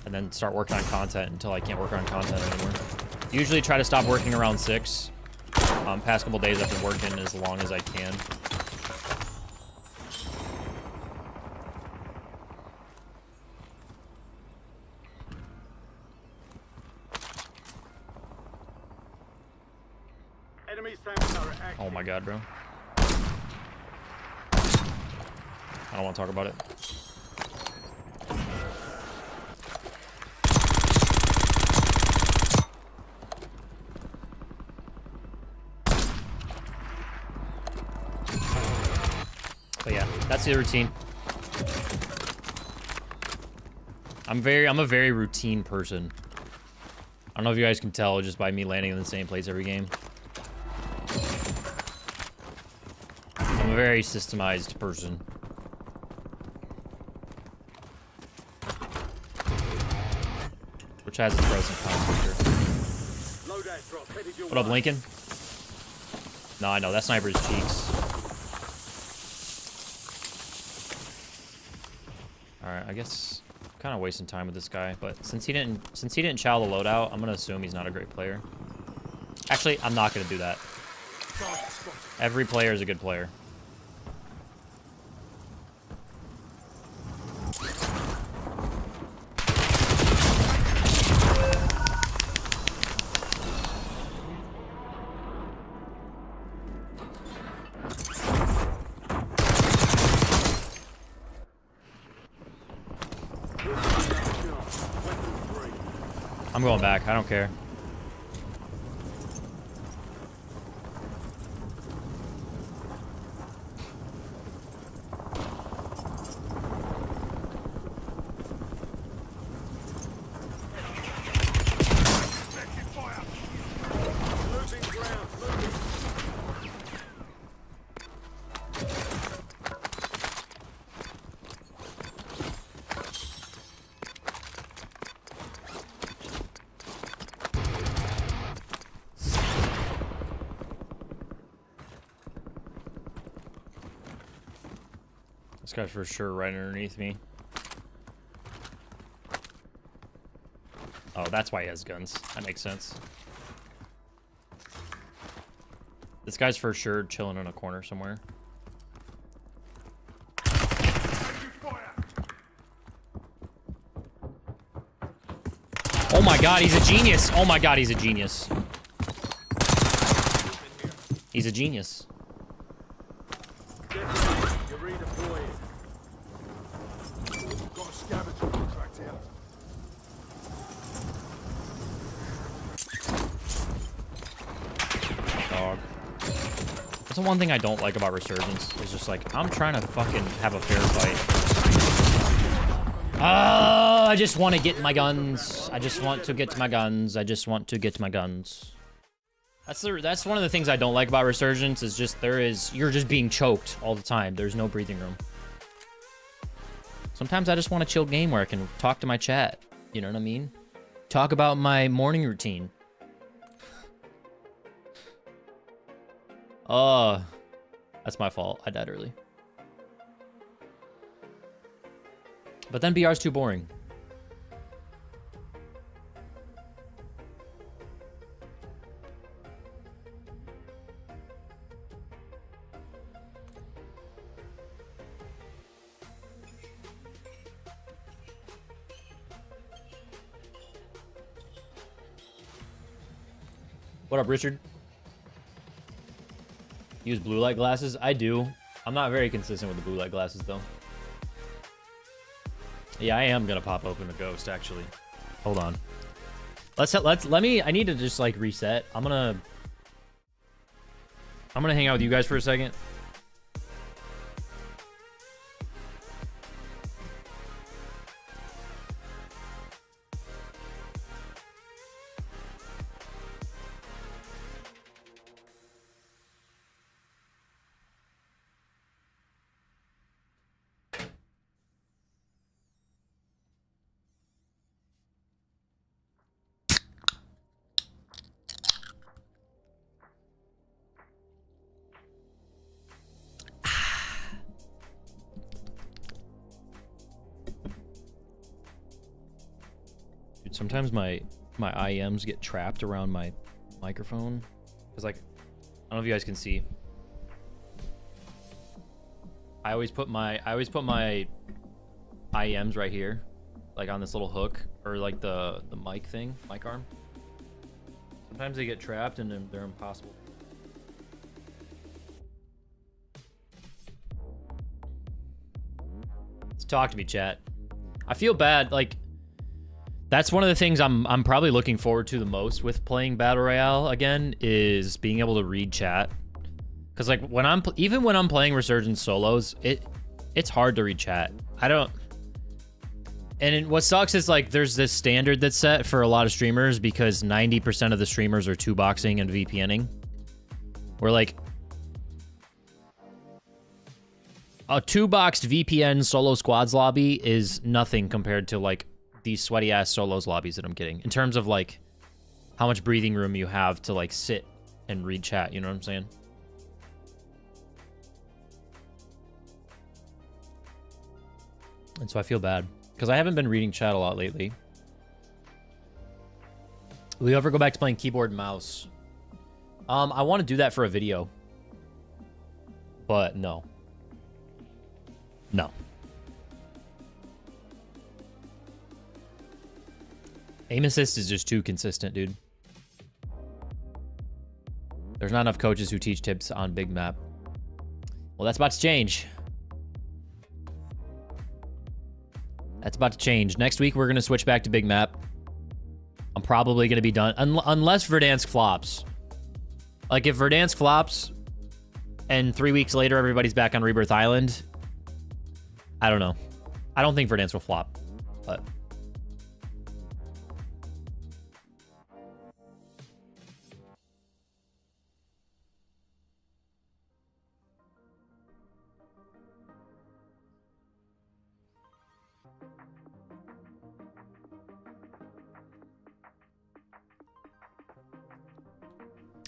and then start working on content until I can't work on content anymore. Usually try to stop working around 6. Past couple days I've been working as long as I can. Oh my god, bro. I don't want to talk about it. But yeah, that's the routine. I'm a very routine person. I don't know if you guys can tell just by me landing in the same place every game. I'm a very systemized person. Which has its pros and cons for sure. What up, Lincoln? No, I know, that sniper's cheeks. Alright, I guess I'm kind of wasting time with this guy, but since he didn't chow the loadout, I'm gonna assume he's not a great player. Actually, I'm not gonna do that. Every player is a good player. I'm going back. I don't care. This guy's for sure right underneath me. Oh, that's why he has guns. That makes sense. This guy's for sure chilling in a corner somewhere. Oh my god, he's a genius! Oh my god, he's a genius. He's a genius. Dog. That's the one thing I don't like about Resurgence. Is just like, I'm trying to fucking have a fair fight. I just want to get my guns. I just want to get my guns. I just want to get my guns. That's one of the things I don't like about Resurgence is just you're just being choked all the time. There's no breathing room. Sometimes I just want a chill game where I can talk to my chat. You know what I mean? Talk about my morning routine. Oh, that's my fault. I died early. But then BR's too boring. What up, Richard? Use blue light glasses? I do. I'm not very consistent with the blue light glasses, though. Yeah, I am gonna pop open a ghost, actually. Hold on. Let me. I need to just like reset. I'm gonna hang out with you guys for a second. Sometimes my IMs get trapped around my microphone. Cause like, I don't know if you guys can see. I always put my IMs right here, like on this little hook, or like the mic thing, mic arm. Sometimes they get trapped and they're impossible. Let's talk to me, chat. I feel bad, like. That's one of the things I'm probably looking forward to the most with playing Battle Royale again, is being able to read chat. Cause like even when I'm playing Resurgence solos, it's hard to read chat. What sucks is like there's this standard that's set for a lot of streamers because 90% of the streamers are 2-boxing and VPNing. Where like a 2-boxed VPN solo squads lobby is nothing compared to like these sweaty ass solos lobbies that I'm getting in terms of like how much breathing room you have to like sit and read chat, you know what I'm saying? And so I feel bad because I haven't been reading chat a lot lately. Will you ever go back to playing keyboard and mouse? I want to do that for a video, but no. Aim assist is just too consistent, dude. There's not enough coaches who teach tips on big map. Well, that's about to change. That's about to change. Next week, we're going to switch back to big map. I'm probably going to be done. Unless Verdansk flops. Like, if Verdansk flops and 3 weeks later everybody's back on Rebirth Island, I don't know. I don't think Verdansk will flop, but...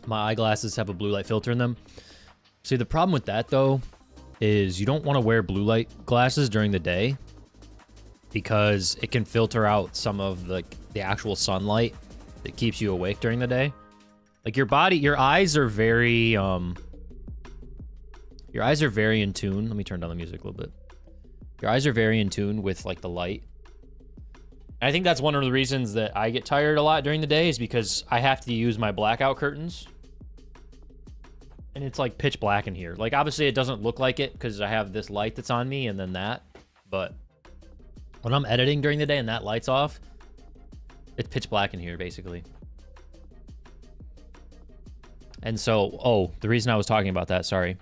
My eyeglasses have a blue light filter in them. See, the problem with that, though, is you don't want to wear blue light glasses during the day because it can filter out some of the actual sunlight that keeps you awake during the day. Like your eyes are very, in tune. Let me turn down the music a little bit. Your eyes are very in tune with like the light. And I think that's one of the reasons that I get tired a lot during the day is because I have to use my blackout curtains. And it's like pitch black in here. Like obviously it doesn't look like it because I have this light that's on me and then that. But when I'm editing during the day and that light's off, it's pitch black in here basically. And so, the reason I was talking about that, sorry,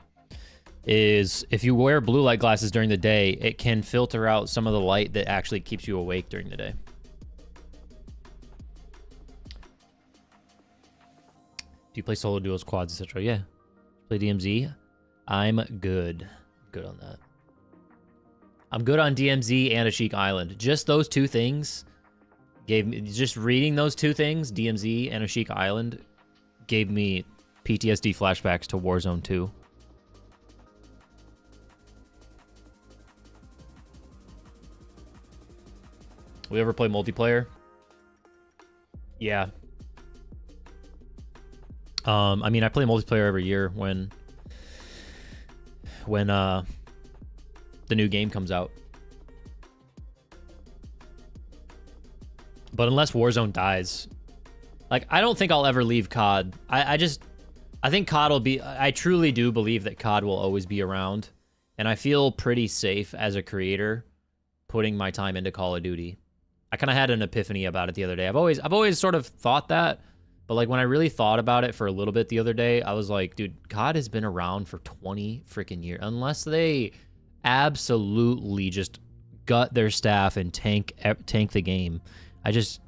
is if you wear blue light glasses during the day, it can filter out some of the light that actually keeps you awake during the day. Do you play solo duos, quads, etc.? Yeah. Play DMZ? I'm good. Good on that. I'm good on DMZ and Ashik Island. Just those two things gave me... Just reading those two things, DMZ and Ashik Island, gave me PTSD flashbacks to Warzone 2. We ever play multiplayer? Yeah. I mean, I play multiplayer every year when the new game comes out. But unless Warzone dies, like, I don't think I'll ever leave COD. I think COD will be, I truly do believe that COD will always be around. And I feel pretty safe as a creator putting my time into Call of Duty. I kind of had an epiphany about it the other day. I've always sort of thought that, but like when I really thought about it for a little bit the other day, I was like, dude, COD has been around for 20 freaking years. Unless they absolutely just gut their staff and tank the game. I just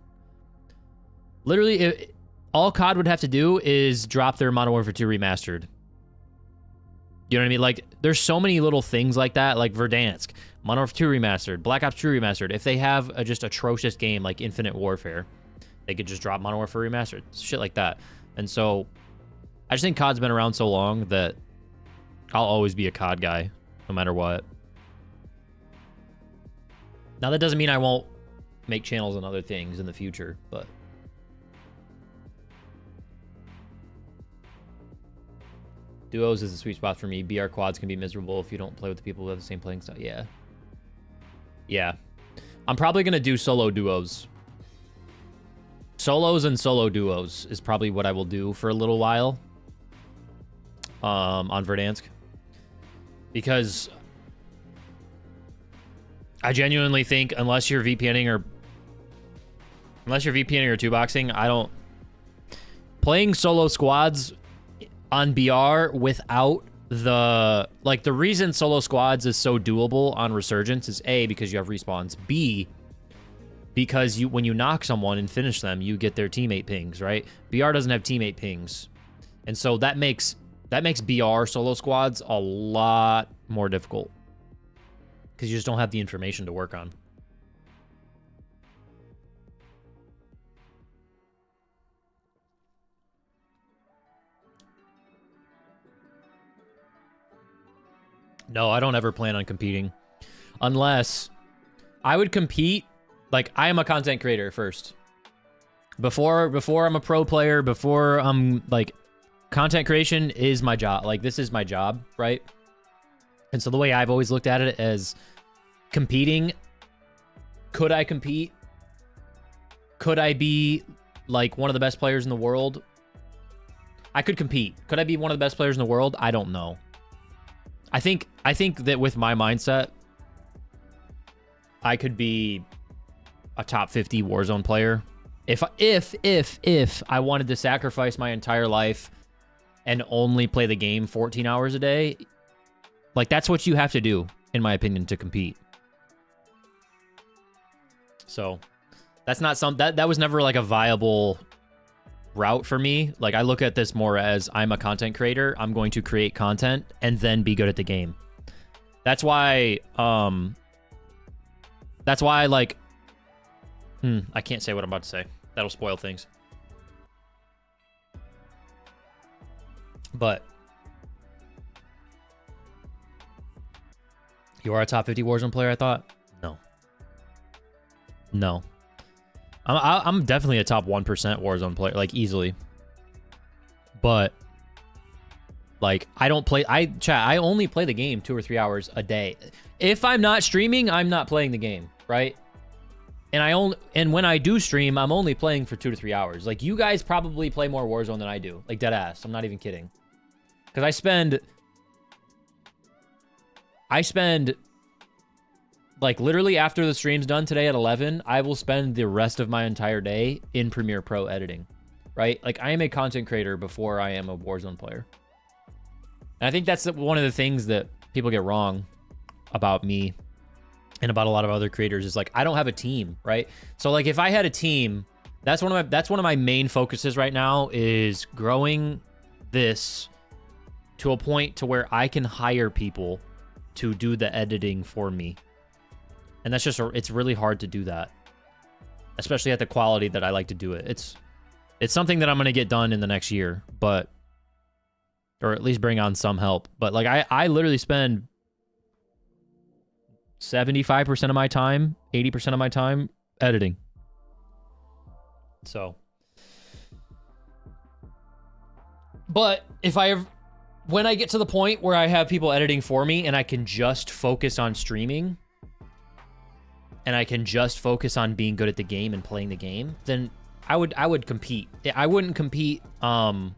literally all COD would have to do is drop their Modern Warfare 2 remastered. You know what I mean? Like, there's so many little things like that, like Verdansk, Modern Warfare 2 remastered, Black Ops 2 remastered. If they have a just atrocious game like Infinite Warfare, they could just drop Modern Warfare remastered, shit like that. And so, I just think COD's been around so long that I'll always be a COD guy, no matter what. Now, that doesn't mean I won't make channels on other things in the future, but duos is a sweet spot for me. BR quads can be miserable if you don't play with the people who have the same playing style. Yeah. I'm probably gonna do solo duos. Solos and solo duos is probably what I will do for a little while on Verdansk, because I genuinely think unless you're VPNing or two boxing, I don't playing solo squads on BR without the reason solo squads is so doable on Resurgence is A, because you have respawns, B, because when you knock someone and finish them, you get their teammate pings, right? BR doesn't have teammate pings, and so that makes BR solo squads a lot more difficult because you just don't have the information to work on. No, I don't ever plan on competing. Unless I would compete, like, I am a content creator first. Before I'm a pro player, before I'm, like, content creation is my job. Like, this is my job, right? And so the way I've always looked at it as competing, could I compete? Could I be, like, one of the best players in the world? I could compete. Could I be one of the best players in the world? I don't know. I think that with my mindset, I could be a top 50 Warzone player. If I wanted to sacrifice my entire life and only play the game 14 hours a day, like, that's what you have to do, in my opinion, to compete. So that's not that was never like a viable route for me. Like, I look at this more as I'm a content creator. I'm going to create content and then be good at the game. That's why like, I can't say what I'm about to say. That'll spoil things. But you are a top 50 Warzone player, I thought? No. I'm definitely a top 1% Warzone player, like, easily. But, like, I only play the game 2 or 3 hours a day. If I'm not streaming, I'm not playing the game, right? And when I do stream, I'm only playing for 2 to 3 hours. Like, you guys probably play more Warzone than I do. Like, dead ass. I'm not even kidding. Because I spend, like, literally after the stream's done today at 11, I will spend the rest of my entire day in Premiere Pro editing, right? Like, I am a content creator before I am a Warzone player. And I think that's one of the things that people get wrong about me and about a lot of other creators is, like, I don't have a team, right? So, like, if I had a team, that's one of my main focuses right now, is growing this to a point to where I can hire people to do the editing for me. And that's just, it's really hard to do that, especially at the quality that I like to do it. It's something that I'm going to get done in the next year, but, or at least bring on some help. But, like, I literally spend 75% of my time, 80% of my time editing. So, but if when I get to the point where I have people editing for me and I can just focus on streaming and I can just focus on being good at the game and playing the game, then I would compete. I wouldn't compete. I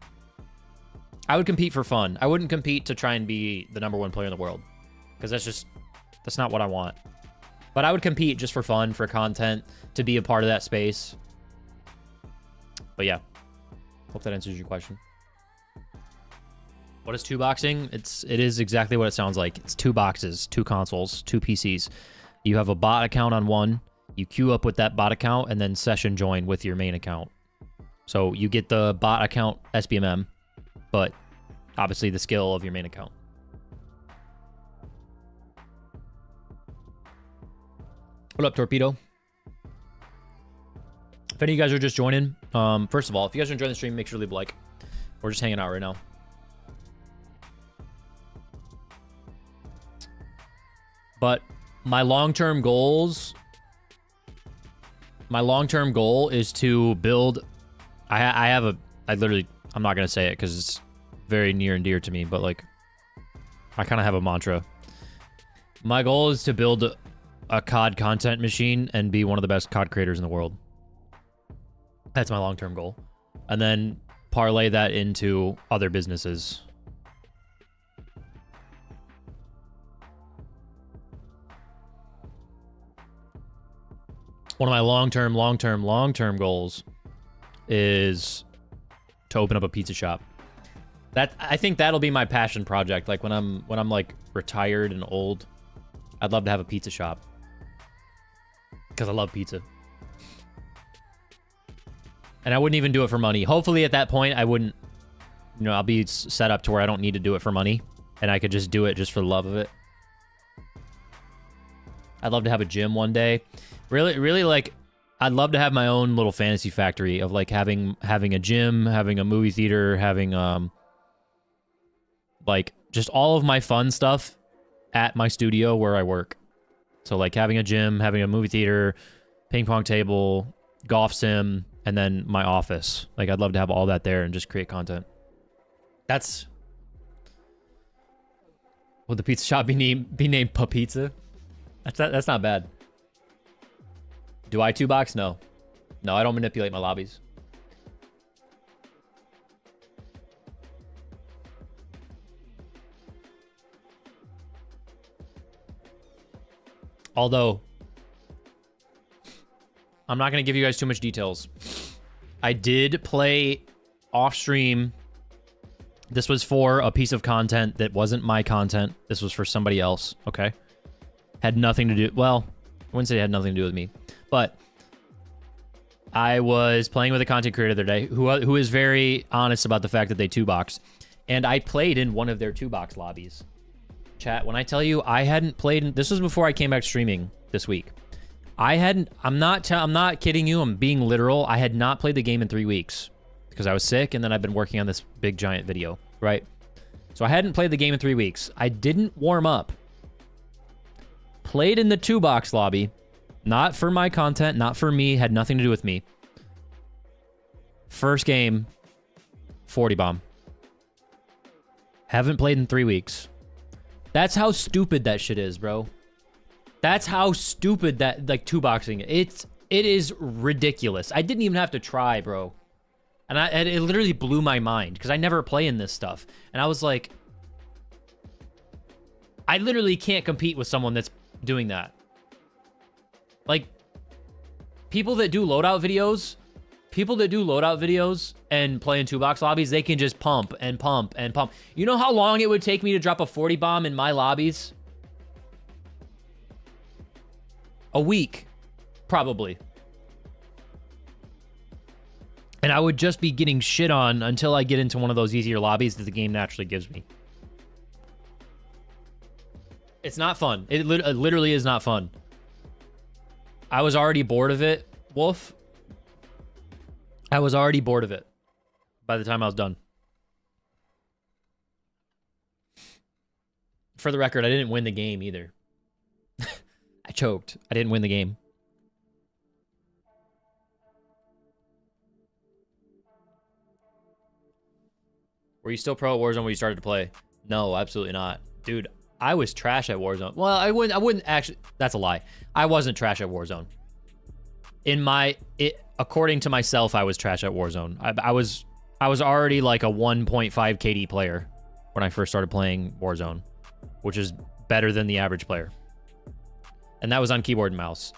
would compete for fun. I wouldn't compete to try and be the #1 player in the world, because that's not what I want. But I would compete just for fun, for content, to be a part of that space. But yeah, hope that answers your question. What is 2-boxing? It is exactly what it sounds like. It's 2 boxes, 2 consoles, 2 PCs. You have a bot account on one, you queue up with that bot account, and then session join with your main account. So you get the bot account SBMM, but obviously the skill of your main account. What up, Torpedo? If any of you guys are just joining, first of all, if you guys are enjoying the stream, make sure to leave a like. We're just hanging out right now. But my long-term goal is to build. I'm not gonna say it because it's very near and dear to me, but like, I kind of have a mantra. My goal is to build a COD content machine and be one of the best COD creators in the world. That's my long-term goal. And then parlay that into other businesses. One of my long-term goals is to open up a pizza shop. I think that'll be my passion project. Like when I'm like retired and old, I'd love to have a pizza shop because I love pizza. And I wouldn't even do it for money. Hopefully at that point I wouldn't, I'll be set up to where I don't need to do it for money and I could just do it just for the love of it. I'd love to have a gym one day. Really, like, I'd love to have my own little fantasy factory of like having a gym, having a movie theater, having like just all of my fun stuff at my studio where I work. So like having a gym, having a movie theater, ping pong table, golf sim, and then my office. Like I'd love to have all that there and just create content. Would the pizza shop be named Pa-Pizza? That's not bad. Do I 2-box? No. No, I don't manipulate my lobbies. Although, I'm not going to give you guys too much details. I did play off stream. This was for a piece of content that wasn't my content. This was for somebody else, okay? Had nothing to do... Well, I wouldn't say it had nothing to do with me. But I was playing with a content creator the other day who is very honest about the fact that they 2-box. And I played in one of their 2-box lobbies. Chat, when I tell you I hadn't played... This was before I came back streaming this week. I'm not kidding you. I'm being literal. I had not played the game in 3 weeks. Because I was sick and then I've been working on this big giant video, right? So I hadn't played the game in 3 weeks. I didn't warm up. Played in the 2-box lobby. Not for my content, not for me, had nothing to do with me. First game, 40 bomb. Haven't played in 3 weeks. That's how stupid that shit is, bro. That's how stupid that, like, 2-boxing. It is ridiculous. I didn't even have to try, bro. And it literally blew my mind because I never play in this stuff. And I was like, I literally can't compete with someone that's doing that. Like, people that do loadout videos and play in 2-box lobbies, they can just pump and pump and pump. You know how long it would take me to drop a 40 bomb in my lobbies? A week, probably. And I would just be getting shit on until I get into one of those easier lobbies that the game naturally gives me. It's not fun. It literally is not fun. I was already bored of it, Wolf. I was already bored of it by the time I was done. For the record, I didn't win the game either. I choked. I didn't win the game. Were you still pro at Warzone when you started to play? No, absolutely not. Dude, I was trash at Warzone. Well, I wouldn't actually, that's a lie. I wasn't trash at Warzone. According to myself, I was trash at Warzone. I was already like a 1.5 KD player when I first started playing Warzone, which is better than the average player. And that was on keyboard and mouse.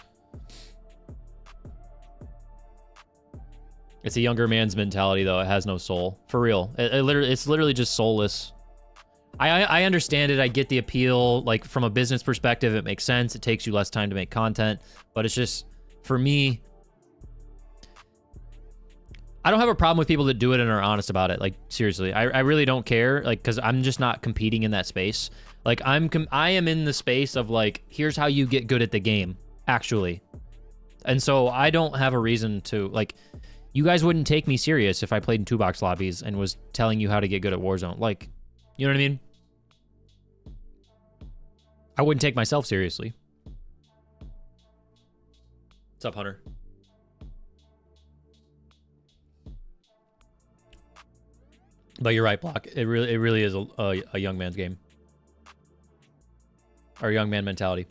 It's a younger man's mentality, though. It has no soul. For real. It's literally just soulless. I understand it. I get the appeal. Like, from a business perspective, it makes sense. It takes you less time to make content. But it's just, for me, I don't have a problem with people that do it and are honest about it. Like, seriously. I really don't care. Like, because I'm just not competing in that space. Like, I am in the space of, like, here's how you get good at the game, actually. And so I don't have a reason to, like... You guys wouldn't take me serious if I played in 2-box lobbies and was telling you how to get good at Warzone. Like, you know what I mean? I wouldn't take myself seriously. What's up, Hunter? But you're right, Block. It really is a young man's game. Or a young man mentality.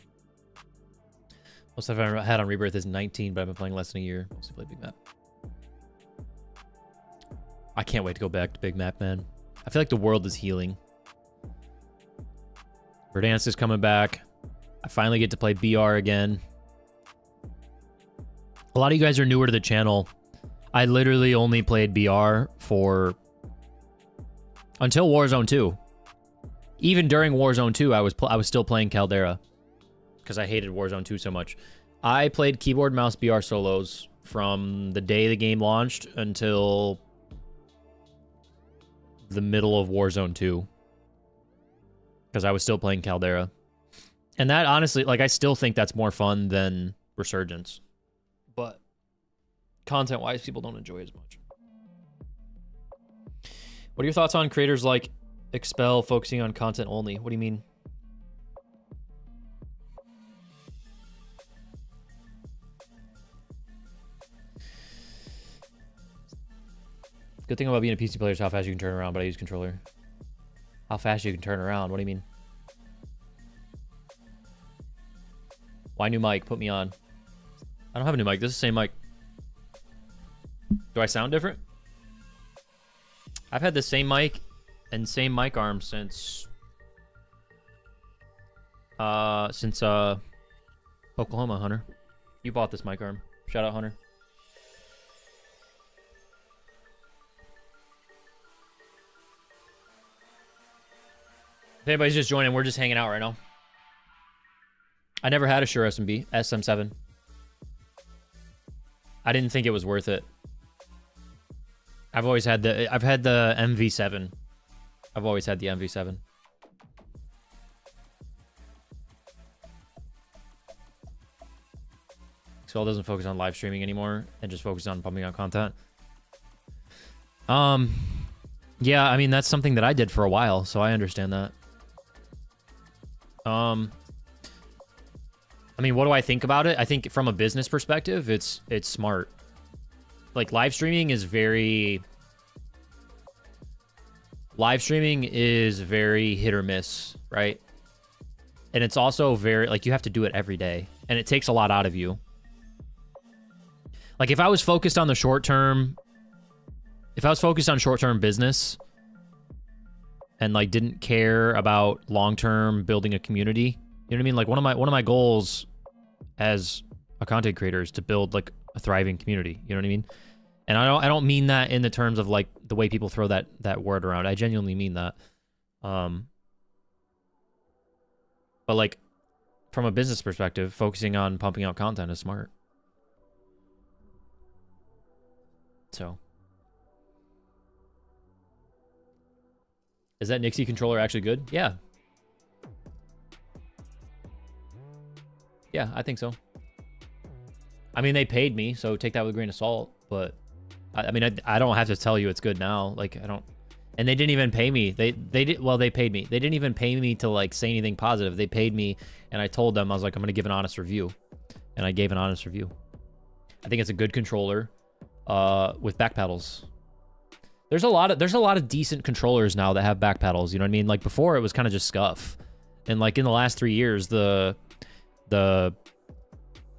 Most stuff I've had on Rebirth is 19, but I've been playing less than a year. Mostly play big map. I can't wait to go back to big map, man. I feel like the world is healing. Verdansk is coming back. I finally get to play BR again. A lot of you guys are newer to the channel. I literally only played BR for... until Warzone 2. Even during Warzone 2, I was still playing Caldera. Because I hated Warzone 2 so much. I played keyboard mouse BR solos from the day the game launched until... the middle of Warzone 2, because I was still playing Caldera. And that, honestly, like, I still think that's more fun than Resurgence, but content-wise, people don't enjoy it as much. What are your thoughts on creators like Expel focusing on content only? What do you mean? Good thing about being a PC player is how fast you can turn around, but I use controller. How fast you can turn around? What do you mean? Why new mic? Put me on. I don't have a new mic. This is the same mic. Do I sound different? I've had the same mic and same mic arm since Oklahoma, Hunter. You bought this mic arm. Shout out, Hunter. If anybody's just joining, we're just hanging out right now. I never had a Shure SM7. I didn't think it was worth it. I've had the MV7. I've always had the MV7. Swell doesn't focus on live streaming anymore and just focus on pumping out content. Yeah, I mean, that's something that I did for a while, so I understand that. I mean, what do I think about it? I think from a business perspective, it's smart. Like, live streaming is very hit or miss, right? And it's also very, like, you have to do it every day, and it takes a lot out of you. Like, if I was focused on the short term, short-term business and, like, didn't care about long-term building a community, you know what I mean? Like, one of my goals as a content creator is to build, like, a thriving community. You know what I mean? And I don't mean that in the terms of, like, the way people throw that word around. I genuinely mean that. But, like, from a business perspective, focusing on pumping out content is smart. So, is that Nixie controller actually good? Yeah. Yeah, I think so. I mean, they paid me, so take that with a grain of salt. But I mean, I don't have to tell you it's good now. Like, I don't. And they didn't even pay me. They did. Well, they paid me. They didn't even pay me to, like, say anything positive. They paid me, and I told them, I was like, I'm gonna give an honest review, and I gave an honest review. I think it's a good controller with back pedals. There's a lot of decent controllers now that have back pedals, you know what I mean? Like before it was kind of just scuff. And like in the last 3 years, the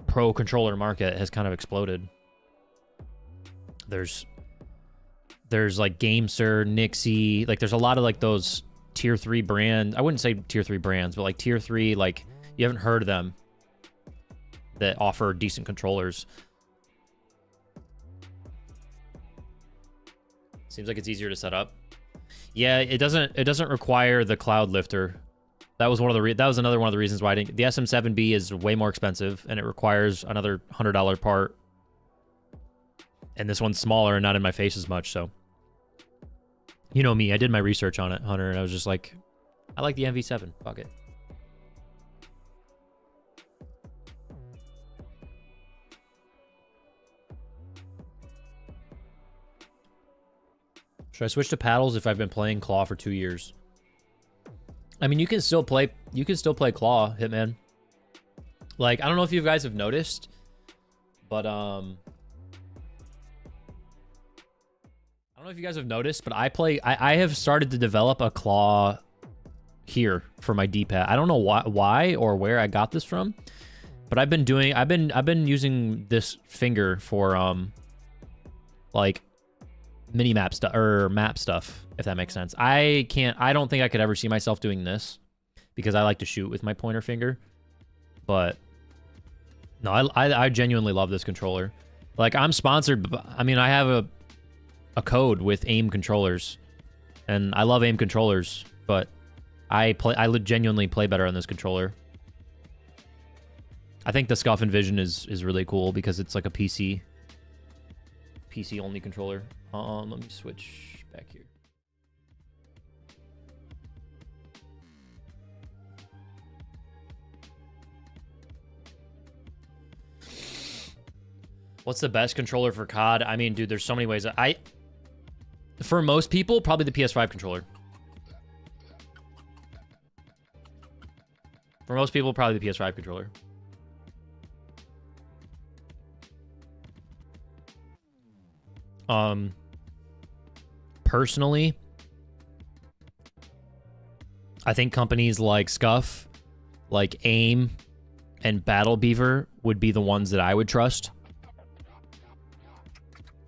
pro controller market has kind of exploded. There's like GameSir, Nixie, like there's a lot of like those tier 3 brand, I wouldn't say tier 3 brands, but like tier 3, like you haven't heard of them, that offer decent controllers. Seems like it's easier to set up. Yeah, it doesn't require the cloud lifter. That was another one of the reasons why I didn't. The SM7B is way more expensive and it requires another $100 part. And this one's smaller and not in my face as much, so. You know me, I did my research on it, Hunter, and I was just like, I like the MV7. Fuck it. Should I switch to paddles if I've been playing claw for 2 years? I mean, you can still play claw, Hitman. Like, I don't know if you guys have noticed, but I don't know if you guys have noticed, but I have started to develop a claw here for my D-pad. I don't know why or where I got this from, but I've been using this finger for like mini map stuff or map stuff, if that makes sense. I don't think I could ever see myself doing this because I like to shoot with my pointer finger. But no, I genuinely love this controller. Like, I'm sponsored, I mean, I have a code with AIM controllers, and I love AIM controllers, but I genuinely play better on this controller. I think the Scuff Envision is really cool because it's like a PC only controller. Let me switch back here. What's the best controller for COD? I mean, dude, there's so many ways. For most people, probably the PS5 controller. For most people, probably the PS5 controller. Personally, I think companies like Scuff, like AIM, and Battle Beaver would be the ones that I would trust.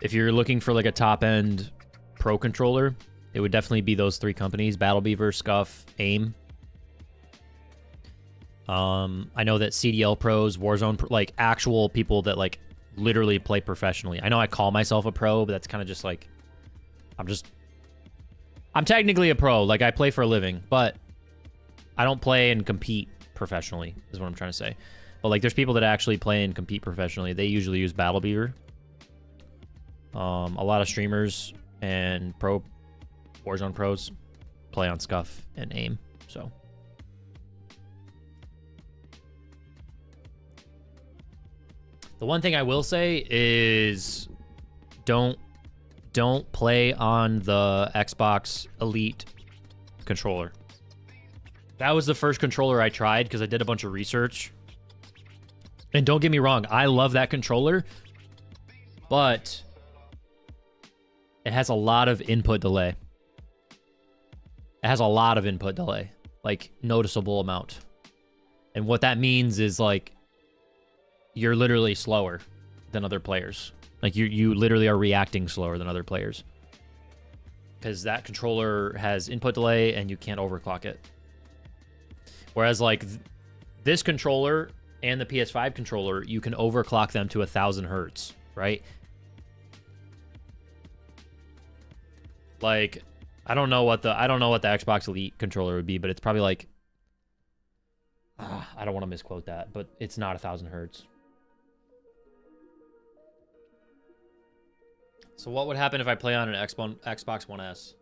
If you're looking for like a top-end pro controller, it would definitely be those 3 companies: Battle Beaver, Scuff, AIM. I know that CDL pros, Warzone, like actual people that like literally play professionally. I know I call myself a pro, but that's kind of just like, I'm technically a pro. Like, I play for a living, but I don't play and compete professionally, is what I'm trying to say. But like, there's people that actually play and compete professionally. They usually use Battle Beaver. A lot of streamers and Warzone pros play on Scuff and AIM, so. The one thing I will say is don't play on the Xbox Elite controller. That was the first controller I tried because I did a bunch of research. And don't get me wrong, I love that controller, but it has a lot of input delay. It has a lot of input delay, like noticeable amount. And what that means is like, you're literally slower than other players. Like you literally are reacting slower than other players. Because that controller has input delay and you can't overclock it. Whereas like this controller and the PS5 controller, you can overclock them to 1000 hertz, right? Like, I don't know what the Xbox Elite controller would be, but it's probably like, I don't want to misquote that, but it's not 1000 hertz. So what would happen if I play on an Xbox One S?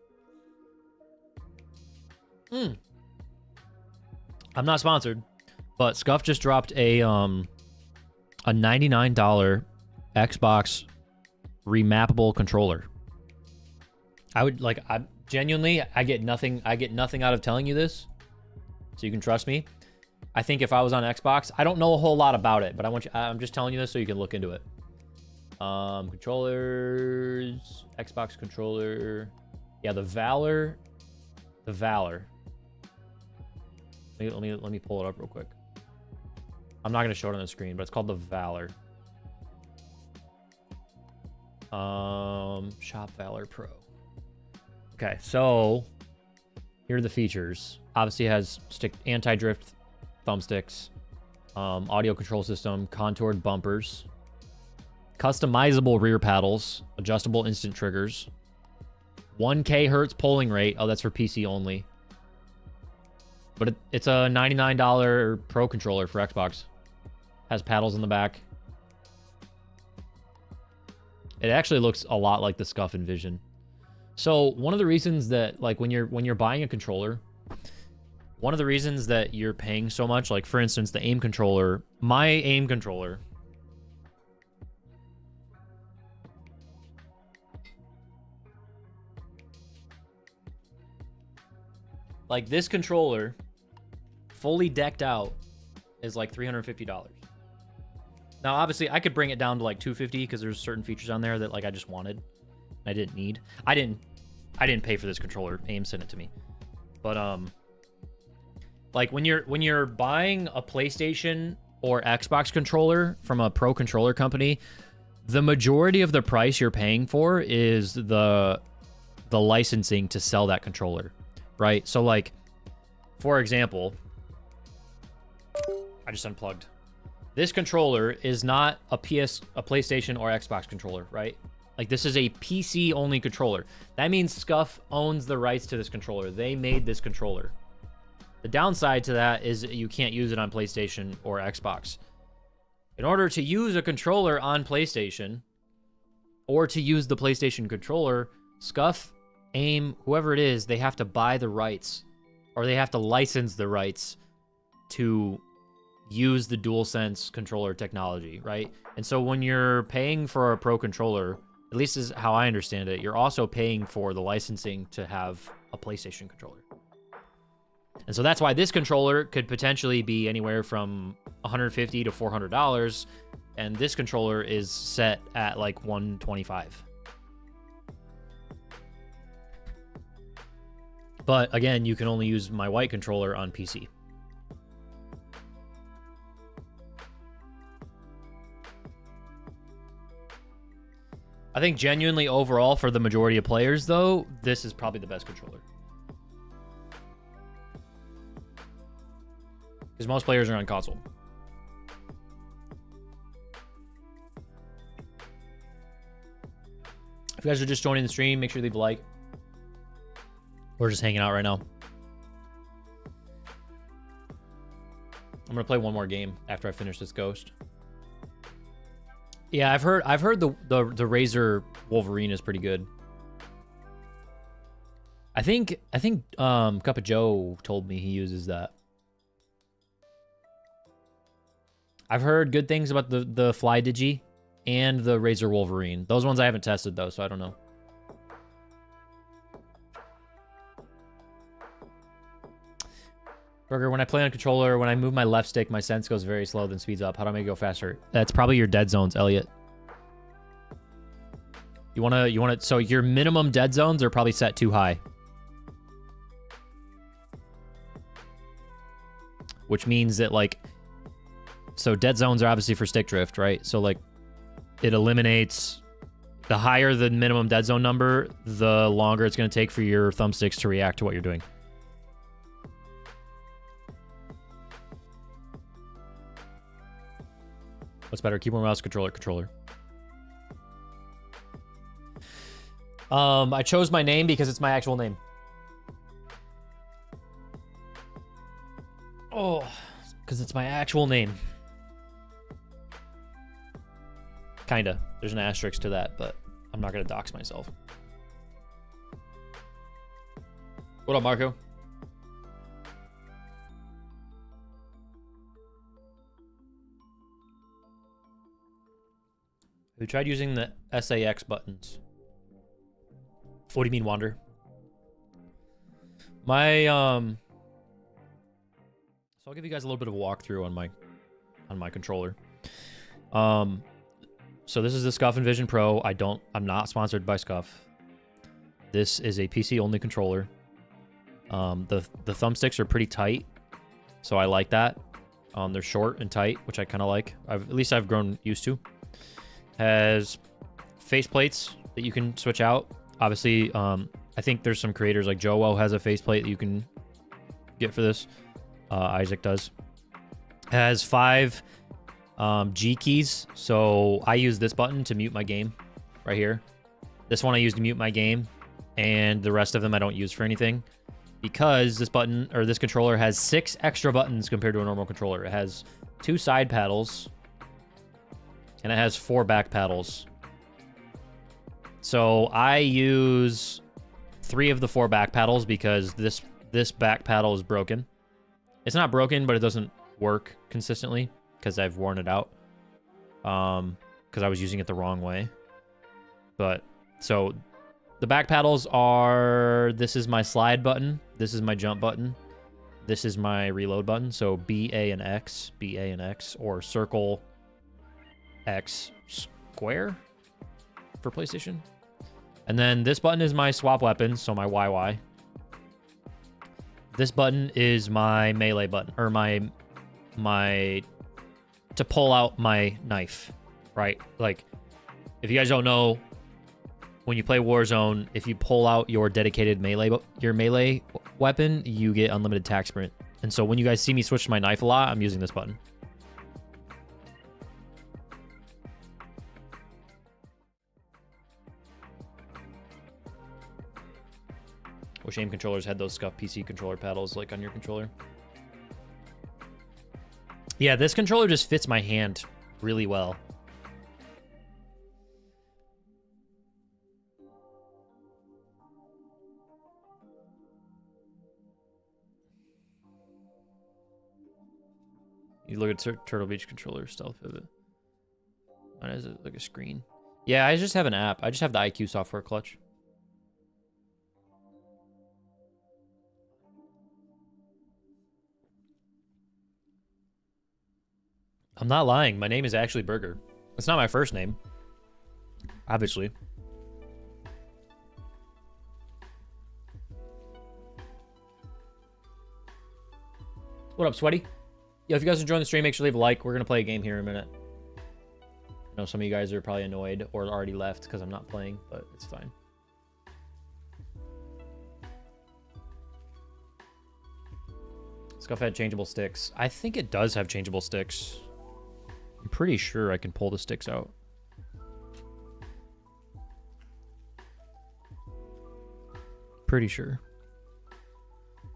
I'm not sponsored, but Scuff just dropped a $99 Xbox remappable controller. I would like, I get nothing out of telling you this, so you can trust me. I think if I was on Xbox, I don't know a whole lot about it, but I'm just telling you this so you can look into it. Controllers, Xbox controller. Yeah, the Valor. The Valor. Let me pull it up real quick. I'm not gonna show it on the screen, but it's called the Valor. Shop Valor Pro. Okay, so here are the features. Obviously, it has anti-drift thumbsticks, audio control system, contoured bumpers, customizable rear paddles, adjustable instant triggers, 1K hertz polling rate. Oh, that's for PC only. But it's a $99 Pro controller for Xbox. Has paddles in the back. It actually looks a lot like the Scuff Envision. So one of the reasons that, like, when you're buying a controller, one of the reasons that you're paying so much, like for instance, the aim controller, my aim controller, like this controller, fully decked out, is like $350. Now, obviously, I could bring it down to like $250 because there's certain features on there that like I just wanted, I didn't need. I didn't pay for this controller. AIM sent it to me. But like when you're buying a PlayStation or Xbox controller from a pro controller company, the majority of the price you're paying for is the licensing to sell that controller, right? So like, for example, I just unplugged. This controller is not a PlayStation or Xbox controller, right? Like, this is a PC only controller. That means Scuff owns the rights to this controller. They made this controller. The downside to that is you can't use it on PlayStation or Xbox. In order to use a controller on PlayStation or to use the PlayStation controller, Scuff, AIM, whoever it is, they have to buy the rights or they have to license the rights to use the DualSense controller technology, right? And so when you're paying for a pro controller, at least is how I understand it, you're also paying for the licensing to have a PlayStation controller. And so that's why this controller could potentially be anywhere from $150 to $400, and this controller is set at like $125. But again, you can only use my white controller on PC. I think genuinely overall for the majority of players, though, this is probably the best controller. Because most players are on console. If you guys are just joining the stream, make sure you leave a like. We're just hanging out right now. I'm gonna play one more game after I finish this Ghost. Yeah, I've heard the Razor Wolverine is pretty good. I think Cup of Joe told me he uses that. I've heard good things about the Fly Digi and the Razor Wolverine. Those ones I haven't tested though, so I don't know. Berger, when I play on a controller, when I move my left stick, my sense goes very slow, then speeds up. How do I make it go faster? That's probably your dead zones, Elliot. You wanna, so your minimum dead zones are probably set too high. Which means that like, so dead zones are obviously for stick drift, right? So like, it eliminates, the higher the minimum dead zone number, the longer it's gonna take for your thumbsticks to react to what you're doing. What's better, keyboard, mouse, controller? I chose my name because it's my actual name. Oh, because it's my actual name. Kinda. There's an asterisk to that, but I'm not gonna dox myself. What up, Marco? We tried using the SAX buttons. What do you mean, Wander? My so I'll give you guys a little bit of a walkthrough on my controller. So So this is the Scuff Envision Pro. I'm not sponsored by Scuff. This is a PC only controller. The thumbsticks are pretty tight, so I like that. They're short and tight, which I kind of like. At least I've grown used to. Has face plates that you can switch out. Obviously, I think there's some creators like Joe has a faceplate that you can get for this. Isaac does. Has 5 G keys, so I use this button to mute my game right here. This one I use to mute my game, and the rest of them I don't use for anything because this button or this controller has 6 extra buttons compared to a normal controller. It has 2 side paddles and it has 4 back paddles. So I use 3 of the 4 back paddles because this back paddle is broken. It's not broken, but it doesn't work consistently because I've worn it out. Because I was using it the wrong way. But so the back paddles are, this is my slide button, this is my jump button, this is my reload button. So B, A, and X, B, A, and X, or circle, X, square for PlayStation. And then this button is my swap weapons, so my YY. This button is my melee button, or my to pull out my knife, right? Like, if you guys don't know, when you play Warzone, if you pull out your dedicated melee weapon, you get unlimited tac sprint. And so when you guys see me switch to my knife a lot, I'm using this button. Wish aim controllers had those Scuff PC controller paddles like on your controller. Yeah, this controller just fits my hand really well. You look at Turtle Beach controller, stealth pivot. Mine has like a screen. Yeah, I just have an app. I just have the IQ software clutch. I'm not lying. My name is actually Berger. It's not my first name, obviously. What up, Sweaty? Yeah, if you guys enjoying the stream, make sure to leave a like. We're going to play a game here in a minute. I know some of you guys are probably annoyed or already left because I'm not playing, but it's fine. Scuff had changeable sticks. I think it does have changeable sticks. I'm pretty sure I can pull the sticks out. Pretty sure.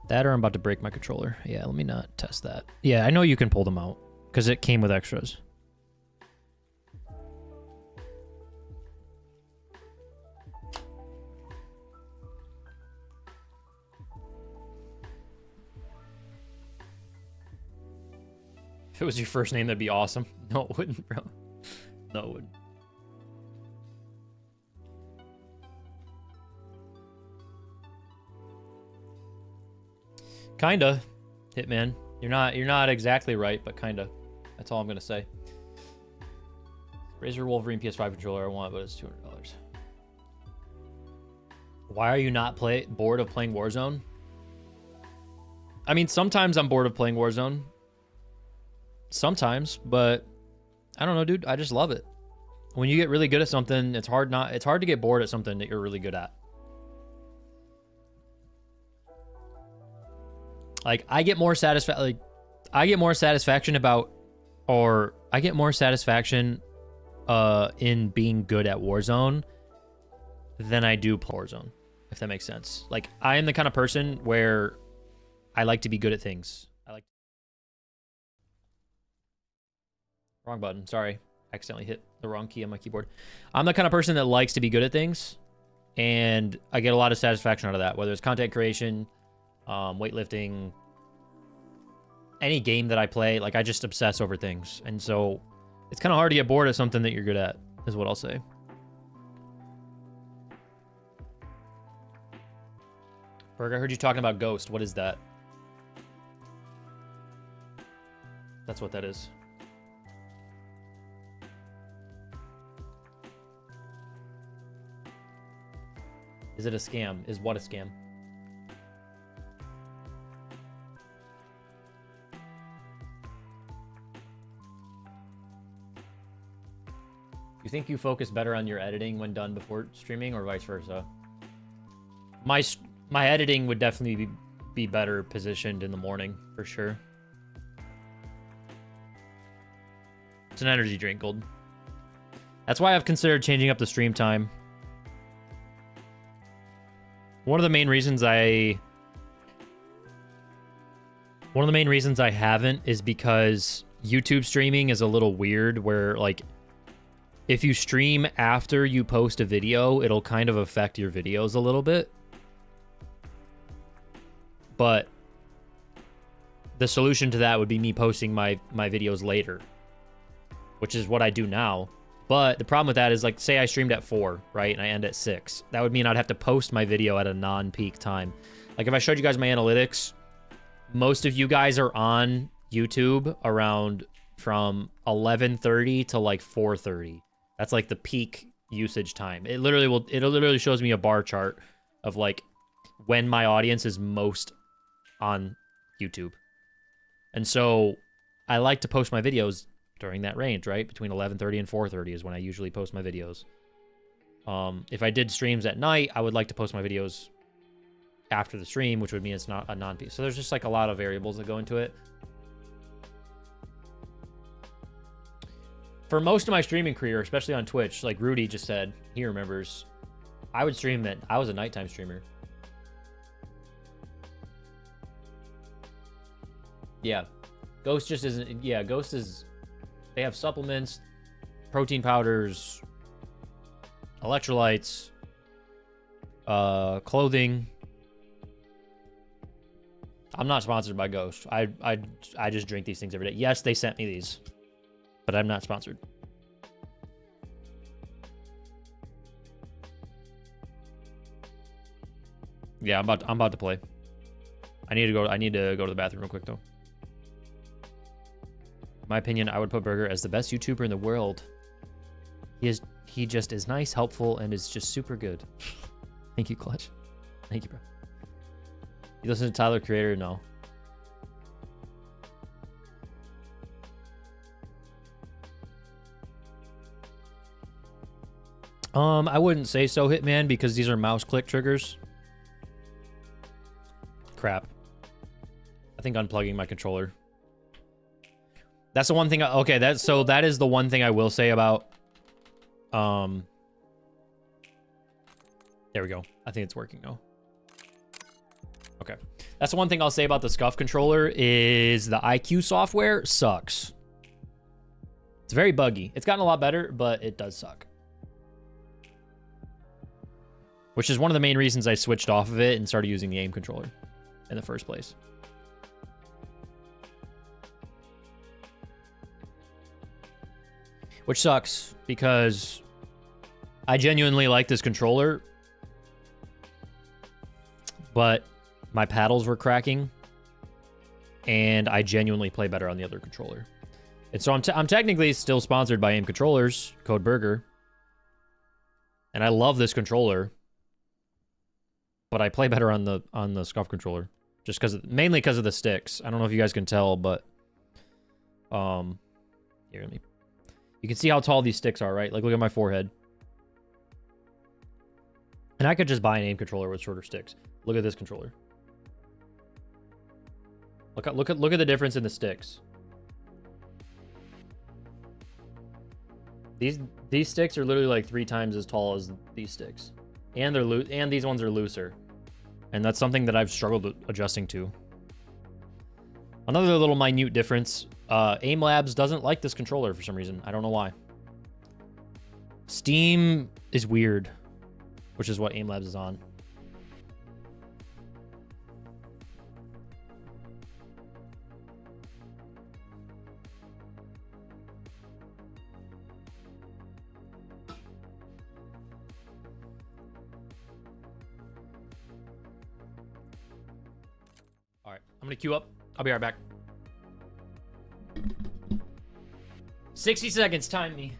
That or I'm about to break my controller. Yeah, let me not test that. Yeah, I know you can pull them out because it came with extras. If it was your first name, that'd be awesome. No, it wouldn't, bro. No, it wouldn't. Kinda, Hitman. You're not exactly right, but kinda. That's all I'm gonna say. Razer Wolverine PS5 controller I want, but it's $200. Why are you not bored of playing Warzone? I mean, sometimes I'm bored of playing Warzone. Sometimes, but I don't know, dude. I just love it. When you get really good at something, it's hard to get bored at something that you're really good at. Like I get more satisfaction in being good at Warzone than I do Warzone, if that makes sense. Like I am the kind of person where I like to be good at things. Wrong button. Sorry. Accidentally hit the wrong key on my keyboard. I'm the kind of person that likes to be good at things, and I get a lot of satisfaction out of that, whether it's content creation, weightlifting, any game that I play. Like I just obsess over things, and so it's kind of hard to get bored of something that you're good at, is what I'll say. Berg, I heard you talking about Ghost. What is that? That's what that is. Is it a scam? Is what a scam? You think you focus better on your editing when done before streaming, or vice versa? My editing would definitely be better positioned in the morning, for sure. It's an energy drink, Gold. That's why I've considered changing up the stream time. One of the main reasons I haven't is because YouTube streaming is a little weird, where like if you stream after you post a video, it'll kind of affect your videos a little bit. But the solution to that would be me posting my videos later, which is what I do now. But the problem with that is, like, say I streamed at 4, right, and I end at 6. That would mean I'd have to post my video at a non-peak time. Like, if I showed you guys my analytics, most of you guys are on YouTube around from 11:30 to, like, 4:30. That's, like, the peak usage time. It literally shows me a bar chart of, like, when my audience is most on YouTube. And so I like to post my videos during that range, right? Between 11:30 and 4:30 is when I usually post my videos. If I did streams at night, I would like to post my videos after the stream, which would mean it's not a non-peak. So there's just like a lot of variables that go into it. For most of my streaming career, especially on Twitch, like Rudy just said, he remembers, I would stream it. I was a nighttime streamer. Yeah. Ghost just isn't, yeah, Ghost is, they have supplements, protein powders, electrolytes, clothing. I'm not sponsored by Ghost. I just drink these things every day. Yes, they sent me these, but I'm not sponsored. Yeah, I'm about to play. I need to go to the bathroom real quick though. In my opinion, I would put Berger as the best YouTuber in the world. He just is nice, helpful, and is just super good. Thank you, Clutch. Thank you, bro. You listen to Tyler, Creator? No. I wouldn't say so, Hitman, because these are mouse click triggers. Crap. I think unplugging my controller. That's the one thing. Okay, that is the one thing I will say about. There we go. I think it's working now. Okay, that's the one thing I'll say about the Scuff controller is the IQ software sucks. It's very buggy. It's gotten a lot better, but it does suck. Which is one of the main reasons I switched off of it and started using the aim controller in the first place. Which sucks, because I genuinely like this controller, but my paddles were cracking, and I genuinely play better on the other controller. And so I'm technically still sponsored by Aim Controllers, code Berger, and I love this controller, but I play better on the Scuff controller, just mainly because of the sticks. I don't know if you guys can tell, but here, let me. You can see how tall these sticks are, right? Like, look at my forehead. And I could just buy an aim controller with shorter sticks. Look at this controller. Look at the difference in the sticks. These sticks are literally like 3 times as tall as these sticks, and they're loose, and these ones are looser. And that's something that I've struggled adjusting to. Another little minute difference. Aim Labs doesn't like this controller for some reason. I don't know why. Steam is weird, which is what Aim Labs is on. All right, I'm gonna queue up. I'll be right back. 60 seconds, time me.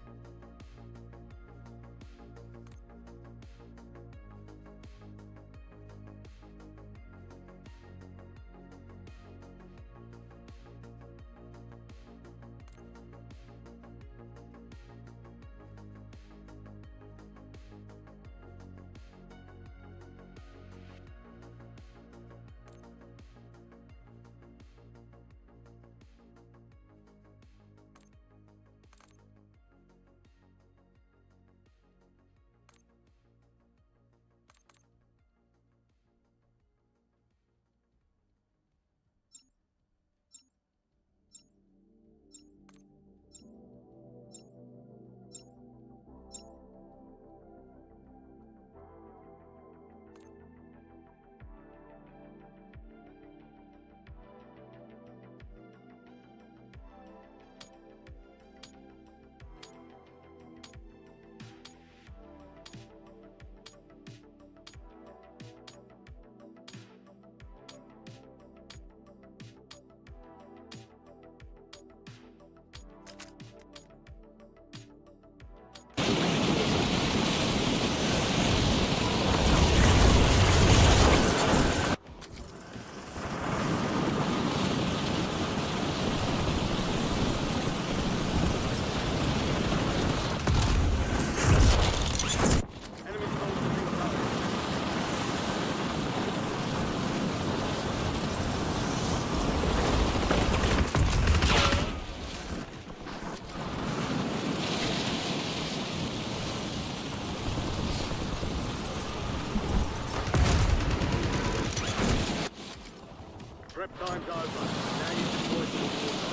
Prep time's over. Now you deploy to the war zone.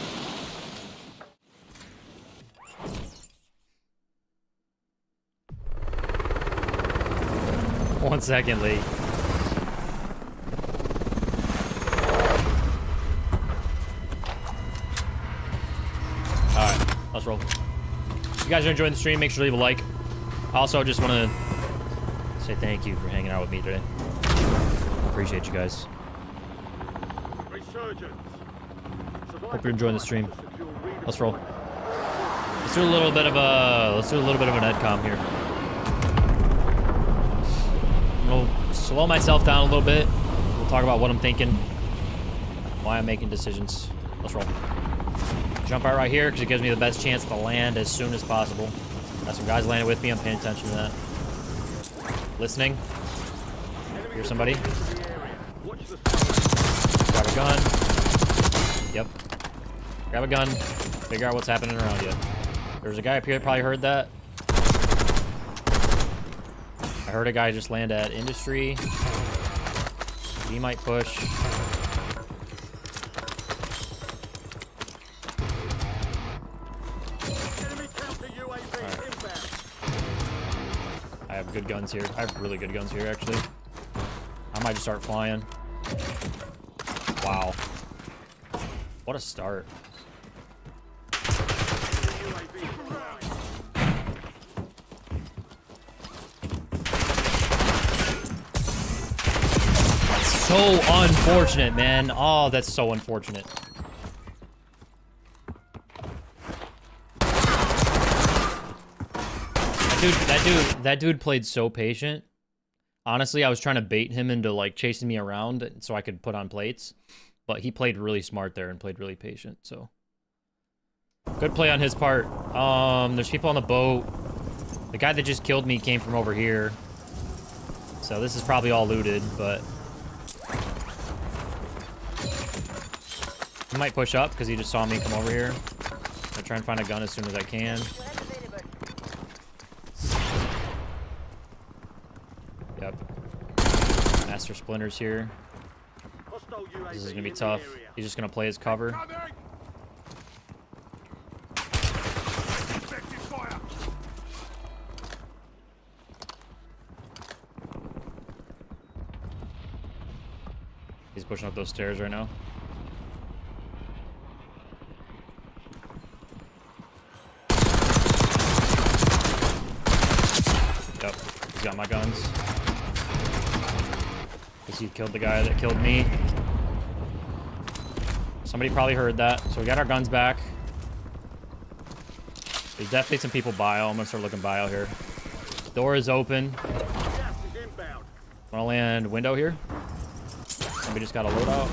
1 second, Lee. Alright, let's roll. If you guys are enjoying the stream, make sure to leave a like. I also just want to say thank you for hanging out with me today. Appreciate you guys. Resurgence. Hope you're enjoying the stream. Let's roll. Let's do a little bit of an EdCom here. I'll slow myself down a little bit. We'll talk about what I'm thinking, why I'm making decisions. Let's roll. Jump out right here because it gives me the best chance to land as soon as possible. Got some guys landing with me. I'm paying attention to that. Listening. Hear somebody. Grab a gun. Yep. Grab a gun. Figure out what's happening around you. There's a guy up here that probably heard that. I heard a guy just land at industry. He might push. I have good guns here. I have really good guns here, actually. I might just start flying. Wow. What a start. So unfortunate, man. Oh, that's so unfortunate. That dude played so patient. Honestly, I was trying to bait him into like chasing me around so I could put on plates, but he played really smart there and played really patient. So good play on his part. There's people on the boat. The guy that just killed me came from over here, so this is probably all looted, but he might push up because he just saw me come over here. I'm gonna try and find a gun as soon as I can. Yep. Master Splinter's here. This is gonna be tough. He's just gonna play his cover. He's pushing up those stairs right now. Yep, he's got my guns. Guess he killed the guy that killed me. Somebody probably heard that, so we got our guns back. There's definitely some people bio. I'm gonna start looking bio here. Door is open. Wanna land window here? Somebody just got a loadout.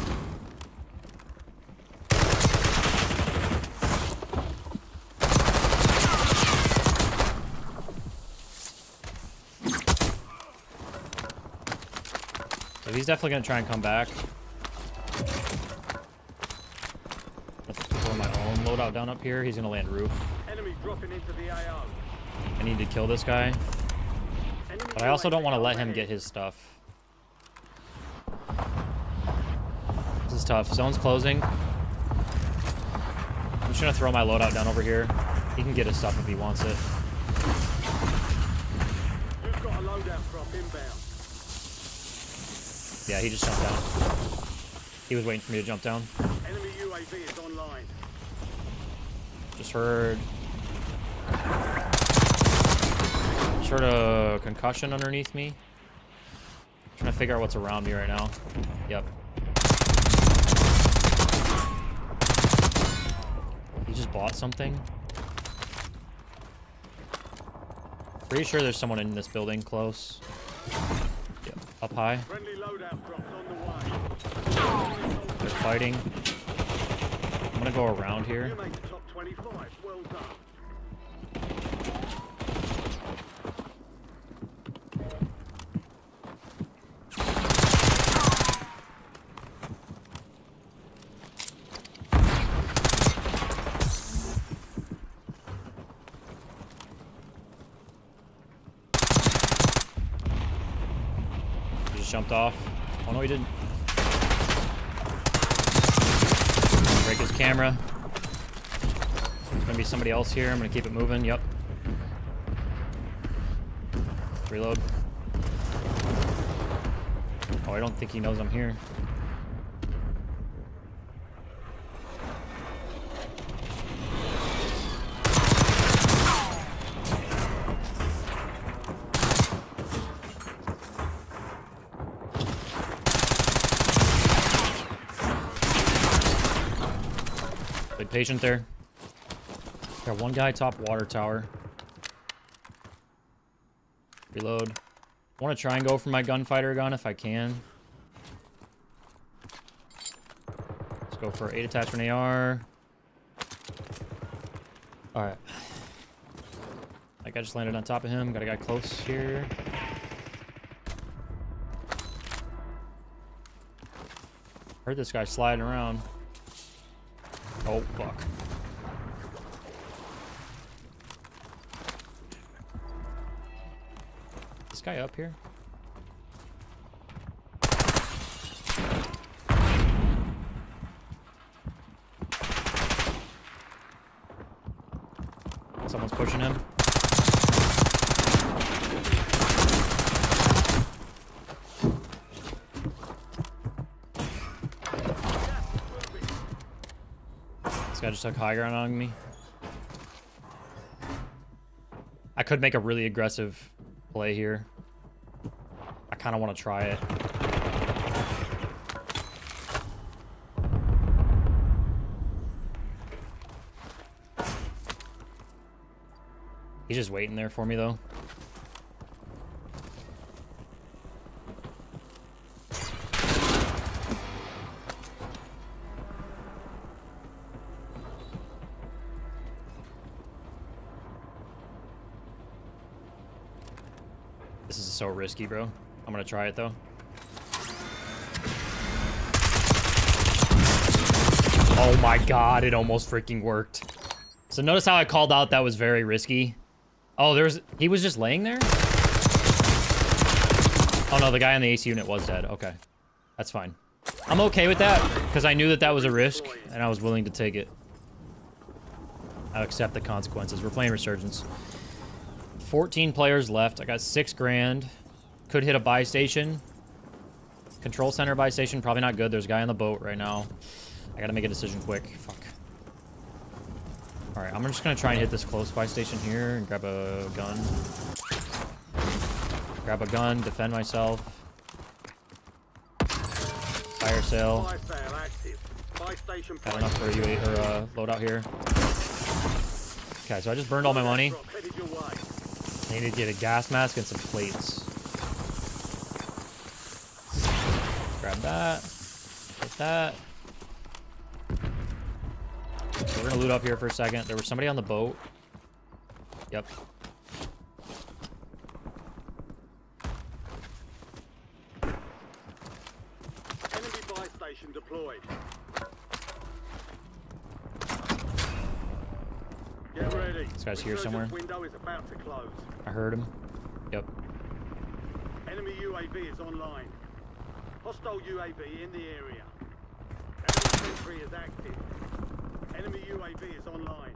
So he's definitely gonna try and come back. Let's throw my own loadout down up here. He's gonna land roof. Enemy dropping into the AO. I need to kill this guy, but I also don't want to let him get his stuff. This is tough. Zone's closing. I'm just gonna throw my loadout down over here. He can get his stuff if he wants it. You've got a loadout drop inbound. Yeah, he just jumped down. He was waiting for me to jump down. Enemy UAV is online. Just heard a concussion underneath me. Trying to figure out what's around me right now. Yep. He just bought something. Pretty sure there's someone in this building close. Yep. Up high. Friendly loadout drops on the way. They're fighting. I'm gonna go around here. You made the top 25. Well done. He just jumped off. Oh no, he didn't. Break his camera. There's gonna be somebody else here. I'm gonna keep it moving. Yep. Reload. Oh, I don't think he knows I'm here. Be patient there. Got one guy top water tower. Reload. I want to try and go for my gunfighter gun if I can. Let's go for 8 attachment AR. Alright. That guy just landed on top of him. Got a guy close here. Heard this guy sliding around. Oh, fuck. This guy up here? Someone's pushing him. This guy just took high ground on me. I could make a really aggressive play here. I kind of want to try it. He's just waiting there for me, though. This is so risky, bro. I'm gonna try it, though. Oh my god, it almost freaking worked. So notice how I called out that was very risky. Oh, he was just laying there? Oh no, the guy on the AC unit was dead. Okay, that's fine. I'm okay with that, because I knew that that was a risk, and I was willing to take it. I'll accept the consequences. We're playing Resurgence. 14 players left. I got 6 grand. Could hit a buy station. Control center buy station, probably not good. There's a guy on the boat right now. I gotta make a decision quick. Fuck. Alright, I'm just gonna try and hit this close buy station here and grab a gun. Grab a gun, defend myself. Fire sale. Got enough for a UA or a loadout here. Okay, so I just burned all my money. I need to get a gas mask and some plates. Grab that. Get that. So we're gonna loot up here for a second. There was somebody on the boat. Yep. Enemy buy station deployed. Get ready. This guy's here somewhere. Window is about to close. I heard him. Yep. Enemy UAV is online. Hostile UAV in the area. Enemy sentry is active. Enemy UAV is online.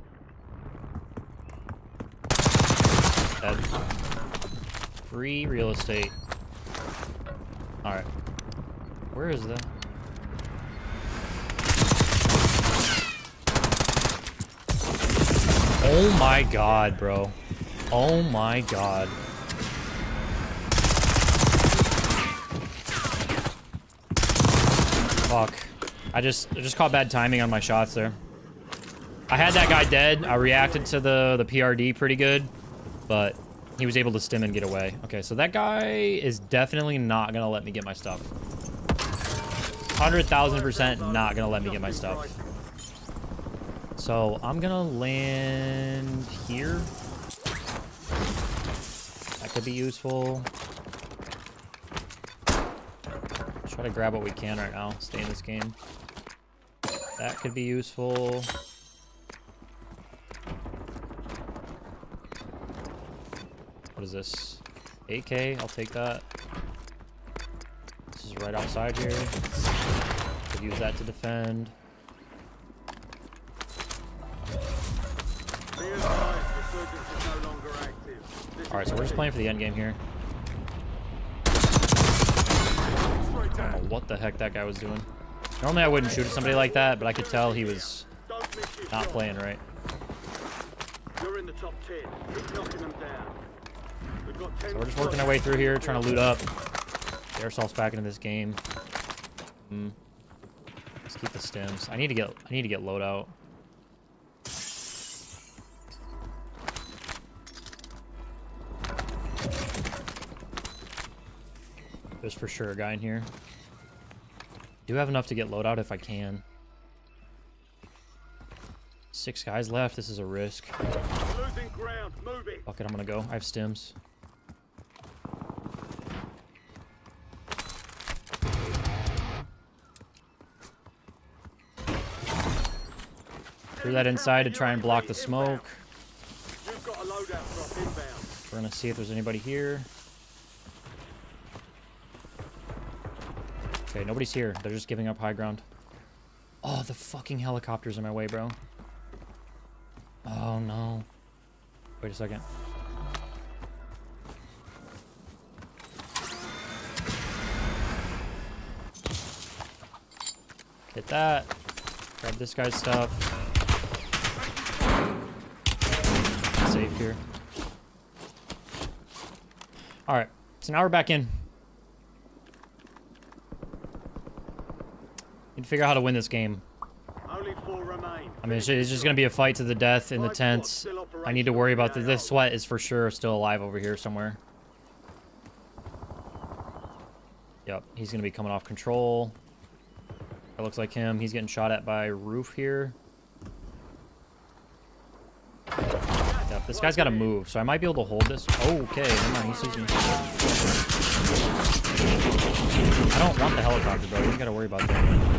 Dead. Free real estate. Alright. Where is that? Oh my god, bro. Oh my god. Fuck. I just caught bad timing on my shots there. I had that guy dead. I reacted to the PRD pretty good, but he was able to stim and get away. Okay, so that guy is definitely not gonna let me get my stuff. 100,000% not gonna let me get my stuff. So I'm gonna land here. That could be useful. Try to grab what we can right now. Stay in this game. That could be useful. What is this? 8K, I'll take that. This is right outside here. Could use that to defend. Resurgence is no longer active. All right, so we're just playing for the end game here. I don't know what the heck that guy was doing. Normally I wouldn't shoot at somebody like that, but I could tell he was not playing right. You're in the top 10. Keep knocking them down. We've got 10 So we're just working our way through here, trying to loot up. The airsoft's back into this game. Let's keep the stims. I need to get loadout. There's for sure a guy in here. Do have enough to get loadout if I can. 6 guys left. This is a risk. losing ground. Move it. Fuck it, I'm gonna go. I have stims. Threw that inside to try and block the smoke. You've got a loadout drop inbound. We're gonna see if there's anybody here. Okay, nobody's here. They're just giving up high ground. Oh, the fucking helicopter's in my way, bro. Oh, no. Wait a second. Hit that. Grab this guy's stuff. Safe here. Alright, so now we're back in. Need to figure out how to win this game. Only 4 remain. I mean, it's just going to be a fight to the death in the tents. I need to worry about this sweat is for sure still alive over here somewhere. Yep, he's going to be coming off control. That looks like him. He's getting shot at by roof here. Yep, this guy's got to move, so I might be able to hold this. Oh, okay, never mind, he sees me. I don't want the helicopter, bro. You don't got to worry about that.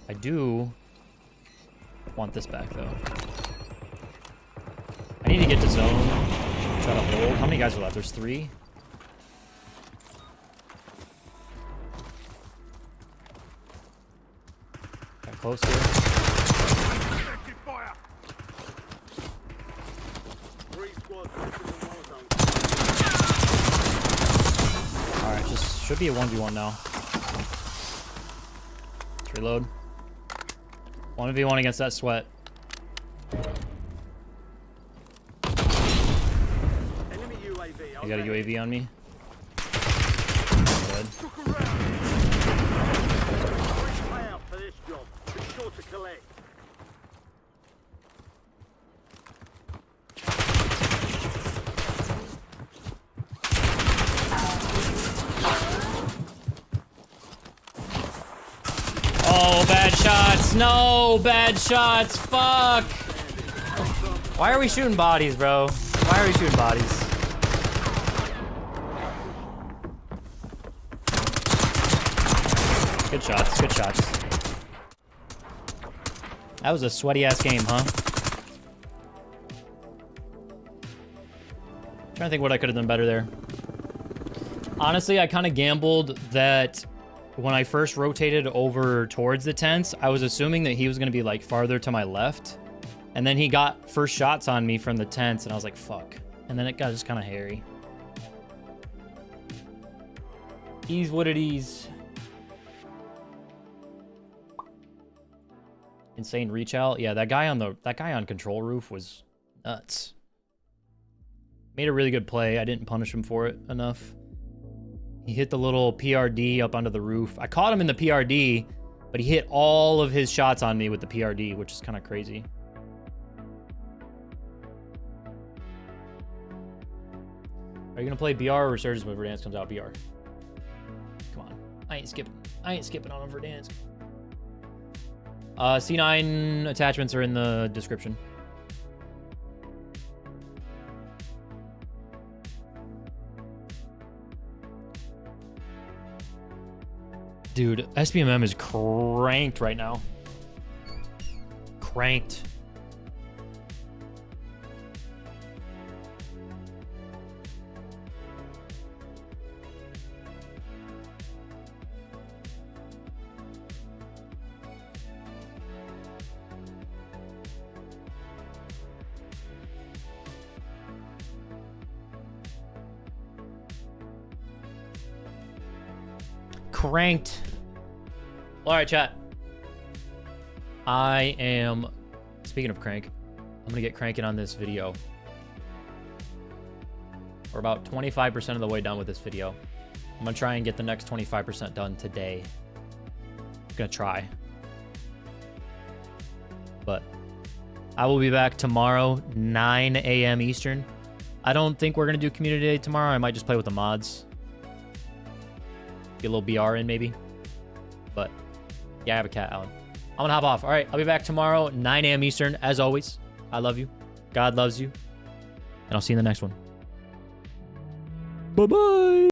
I do want this back, though. I need to get to zone. Try to hold. How many guys are left? There's 3. Got close here. Fire. 3 squads in the Warzone. Alright, just should be a 1v1 now. Let's reload. 1v1 against that sweat. Enemy UAV. You got a UAV on me? Good. Pay out for this job. Be sure to collect. Oh, bad shots. No, bad shots. Fuck. Why are we shooting bodies, bro? Why are we shooting bodies? Good shots. Good shots. That was a sweaty-ass game, huh? Trying to think what I could have done better there. Honestly, I kind of gambled that when I first rotated over towards the tents, I was assuming that he was going to be like farther to my left. And then he got first shots on me from the tents and I was like, fuck. And then it got just kind of hairy. Ease what it is. Insane reach out. Yeah, that guy on control roof was nuts. Made a really good play. I didn't punish him for it enough. He hit the little PRD up onto the roof. I caught him in the PRD, but he hit all of his shots on me with the PRD, which is kind of crazy. Are you going to play BR or Resurgence when Verdansk comes out? BR. Come on. I ain't skipping on Verdansk. C9 attachments are in the description. Dude, SBMM is cranked right now. Cranked. cranked. All right, chat. I am, speaking of crank, I'm gonna get cranking on this video. We're about 25% of the way done with this video. I'm gonna try and get the next 25% done today. I'm gonna try. But I will be back tomorrow, 9 a.m. Eastern. I don't think we're gonna do community day tomorrow. I might just play with the mods. Get a little BR in maybe. But yeah, I have a cat, Alan. I'm gonna hop off. All right, I'll be back tomorrow, 9 a.m. Eastern. As always, I love you. God loves you. And I'll see you in the next one. Bye-bye.